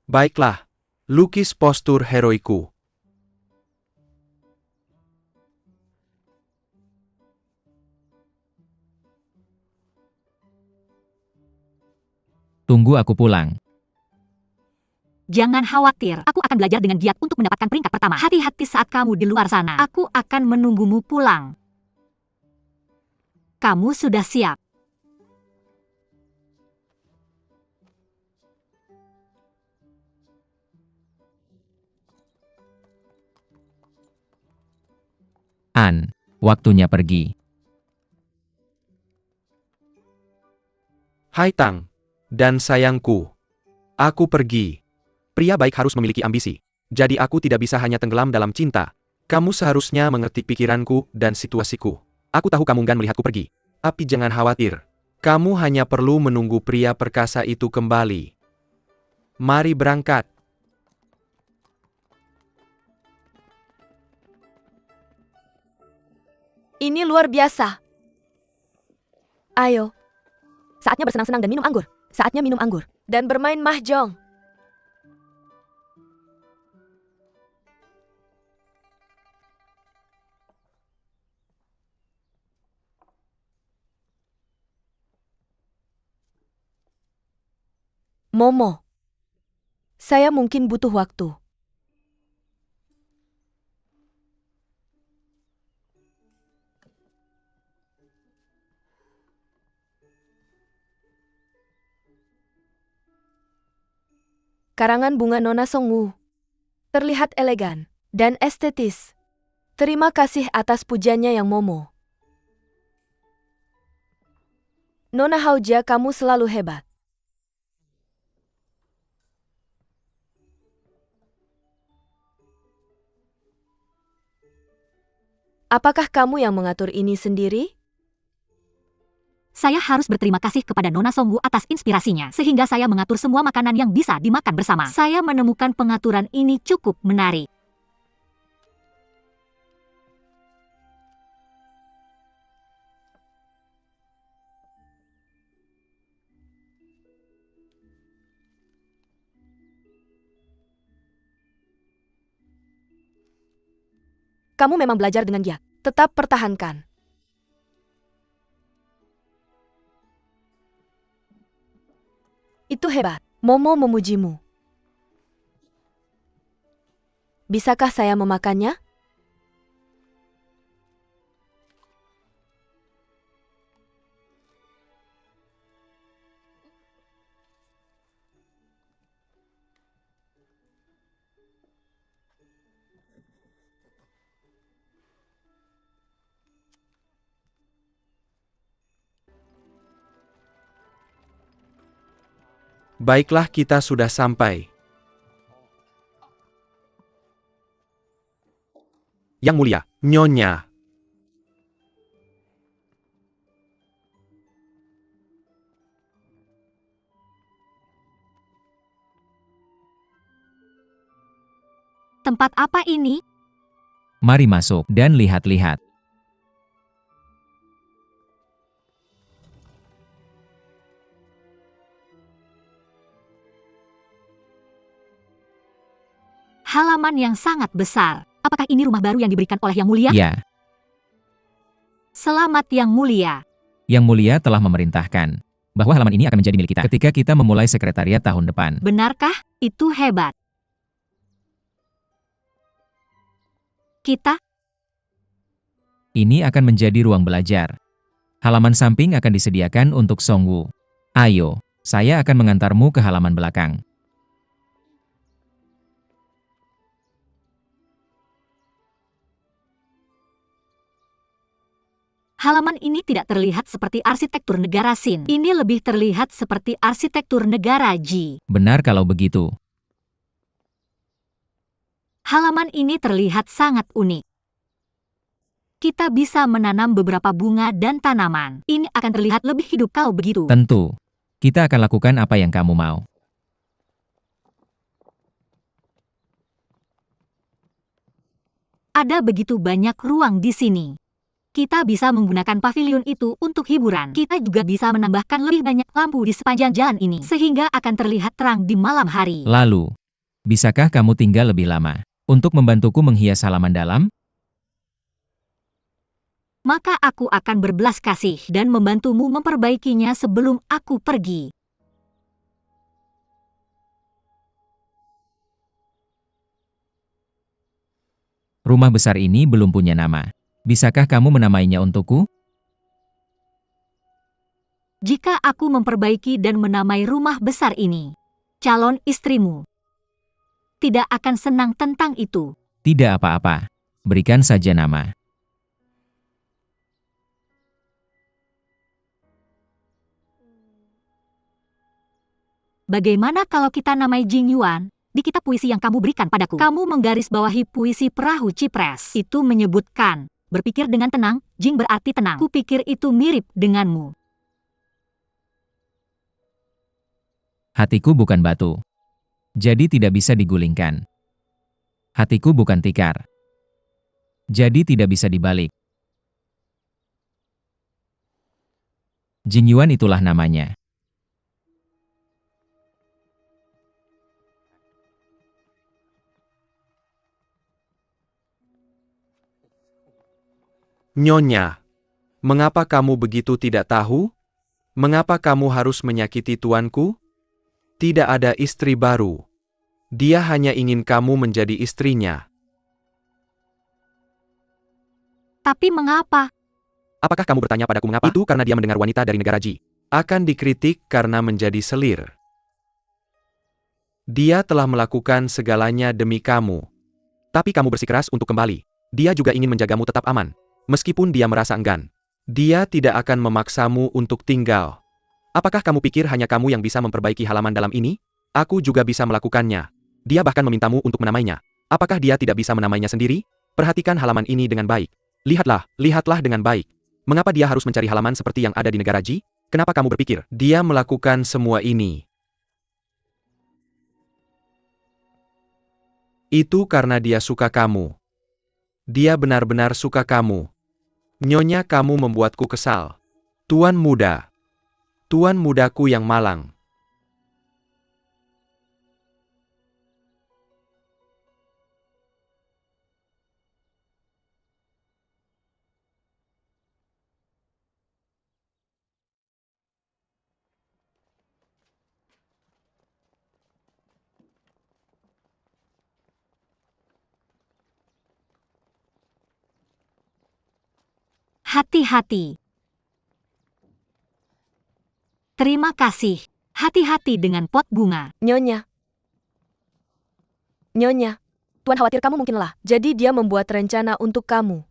Baiklah, lukis postur heroiku. Tunggu aku pulang. Jangan khawatir, aku akan belajar dengan giat untuk mendapatkan peringkat pertama. Hati-hati saat kamu di luar sana. Aku akan menunggumu pulang. Kamu sudah siap. Waktunya pergi. Hai Tang. Dan sayangku. Aku pergi. Pria baik harus memiliki ambisi. Jadi aku tidak bisa hanya tenggelam dalam cinta. Kamu seharusnya mengerti pikiranku dan situasiku. Aku tahu kamu enggan melihatku pergi. Tapi jangan khawatir. Kamu hanya perlu menunggu pria perkasa itu kembali. Mari berangkat. Ini luar biasa. Ayo. Saatnya bersenang-senang dan minum anggur. Saatnya minum anggur. Dan bermain mahjong. Momo. Saya mungkin butuh waktu. Karangan bunga Nona Songwu. Terlihat elegan dan estetis. Terima kasih atas pujiannya yang Momo. Nona Hauja, kamu selalu hebat. Apakah kamu yang mengatur ini sendiri? Saya harus berterima kasih kepada Nona Songwu atas inspirasinya, sehingga saya mengatur semua makanan yang bisa dimakan bersama. Saya menemukan pengaturan ini cukup menarik. Kamu memang belajar dengan giat. Tetap pertahankan. Itu hebat. Momo memujimu. Bisakah saya memakannya? Baiklah, kita sudah sampai. Yang mulia, Nyonya. Tempat apa ini? Mari masuk dan lihat-lihat. Halaman yang sangat besar. Apakah ini rumah baru yang diberikan oleh Yang Mulia? Ya, Selamat Yang Mulia. Yang Mulia telah memerintahkan bahwa halaman ini akan menjadi milik kita ketika kita memulai sekretariat tahun depan. Benarkah? Itu hebat. Kita Ini akan menjadi ruang belajar. Halaman samping akan disediakan untuk Songwu. Ayo, saya akan mengantarmu ke halaman belakang. Halaman ini tidak terlihat seperti arsitektur negara Sin. Ini lebih terlihat seperti arsitektur negara Ji. Benar kalau begitu. Halaman ini terlihat sangat unik. Kita bisa menanam beberapa bunga dan tanaman. Ini akan terlihat lebih hidup kalau begitu. Tentu. Kita akan lakukan apa yang kamu mau. Ada begitu banyak ruang di sini. Kita bisa menggunakan pavilion itu untuk hiburan. Kita juga bisa menambahkan lebih banyak lampu di sepanjang jalan ini, sehingga akan terlihat terang di malam hari. Lalu, bisakah kamu tinggal lebih lama untuk membantuku menghias halaman dalam? Maka aku akan berbelas kasih dan membantumu memperbaikinya sebelum aku pergi. Rumah besar ini belum punya nama. Bisakah kamu menamainya untukku? Jika aku memperbaiki dan menamai rumah besar ini, calon istrimu tidak akan senang tentang itu. Tidak apa-apa. Berikan saja nama. Bagaimana kalau kita namai Jing Yuan? Di kitab puisi yang kamu berikan padaku, kamu menggarisbawahi puisi perahu Cipres. Itu menyebutkan, berpikir dengan tenang, Jing berarti tenang. Kupikir itu mirip denganmu. Hatiku bukan batu. Jadi tidak bisa digulingkan. Hatiku bukan tikar. Jadi tidak bisa dibalik. Jing Yuan itulah namanya. Nyonya, mengapa kamu begitu tidak tahu? Mengapa kamu harus menyakiti tuanku? Tidak ada istri baru. Dia hanya ingin kamu menjadi istrinya. Tapi mengapa? Apakah kamu bertanya padaku mengapa? Itu karena dia mendengar wanita dari negara Ji. Akan dikritik karena menjadi selir. Dia telah melakukan segalanya demi kamu. Tapi kamu bersikeras untuk kembali. Dia juga ingin menjagamu tetap aman. Meskipun dia merasa enggan. Dia tidak akan memaksamu untuk tinggal. Apakah kamu pikir hanya kamu yang bisa memperbaiki halaman dalam ini? Aku juga bisa melakukannya. Dia bahkan memintamu untuk menamainya. Apakah dia tidak bisa menamainya sendiri? Perhatikan halaman ini dengan baik. Lihatlah dengan baik. Mengapa dia harus mencari halaman seperti yang ada di negara Ji? Kenapa kamu berpikir dia melakukan semua ini? Itu karena dia suka kamu. Dia benar-benar suka kamu. Nyonya, kamu membuatku kesal. Tuan muda. Tuan mudaku yang malang. hati-hati. Terima kasih. Hati-hati dengan pot bunga. Nyonya. Nyonya. Tuan khawatir kamu mungkin lelah, jadi dia membuat rencana untuk kamu.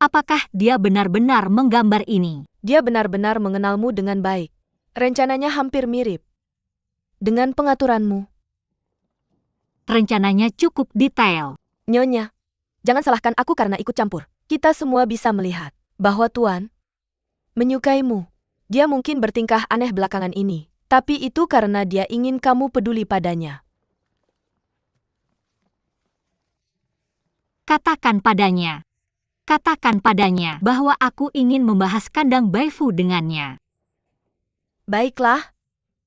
Apakah dia benar-benar menggambar ini? Dia benar-benar mengenalmu dengan baik. Rencananya hampir mirip dengan pengaturanmu. Rencananya cukup detail. Nyonya, jangan salahkan aku karena ikut campur. Kita semua bisa melihat bahwa Tuan menyukaimu. Dia mungkin bertingkah aneh belakangan ini, tapi itu karena dia ingin kamu peduli padanya. Katakan padanya bahwa aku ingin membahas kandang Baifu dengannya. Baiklah.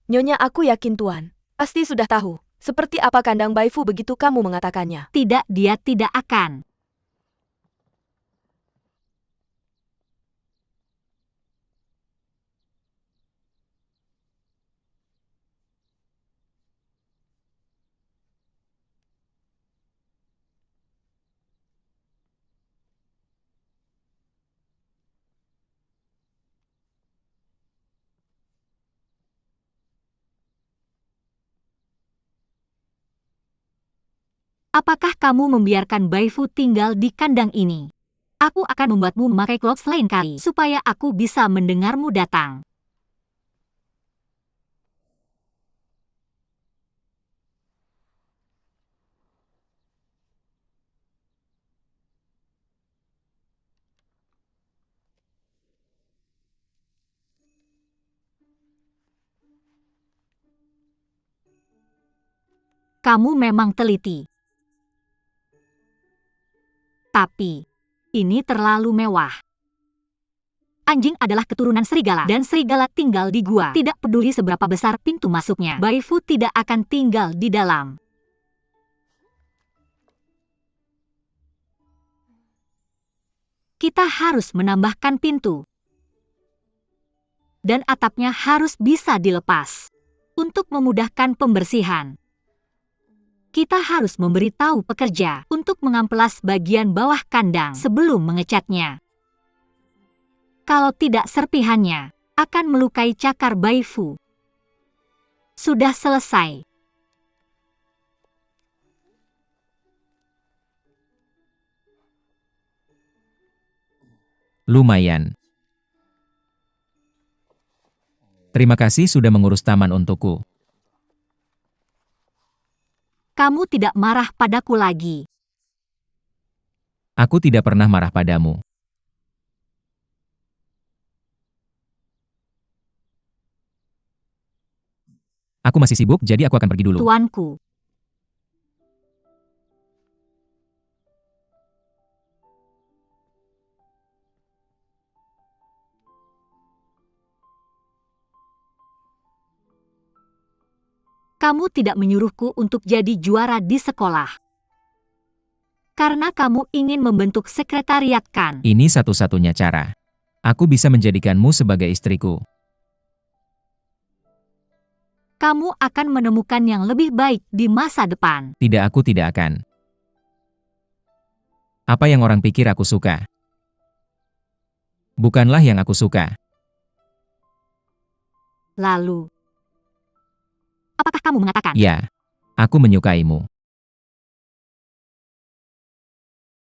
Nyonya, aku yakin Tuan pasti sudah tahu seperti apa kandang Baifu begitu kamu mengatakannya. Tidak, dia tidak akan. Apakah kamu membiarkan Baifu tinggal di kandang ini? Aku akan membuatmu memakai clothes lain kali, supaya aku bisa mendengarmu datang. Kamu memang teliti. Tapi, ini terlalu mewah. Anjing adalah keturunan serigala, dan serigala tinggal di gua. Tidak peduli seberapa besar pintu masuknya, Baifu tidak akan tinggal di dalam. Kita harus menambahkan pintu. Dan atapnya harus bisa dilepas. Untuk memudahkan pembersihan. Kita harus memberitahu pekerja untuk mengamplas bagian bawah kandang sebelum mengecatnya. Kalau tidak, serpihannya akan melukai cakar Baifu. Sudah selesai. Lumayan. Terima kasih sudah mengurus taman untukku. Kamu tidak marah padaku lagi. Aku tidak pernah marah padamu. Aku masih sibuk, jadi aku akan pergi dulu. Tuanku. Kamu tidak menyuruhku untuk jadi juara di sekolah. Karena kamu ingin membentuk sekretariat, kan? Ini satu-satunya cara. Aku bisa menjadikanmu sebagai istriku. Kamu akan menemukan yang lebih baik di masa depan. Tidak, aku tidak akan. Apa yang orang pikir aku suka? Bukanlah yang aku suka. Lalu, apakah kamu mengatakan? Ya, aku menyukaimu.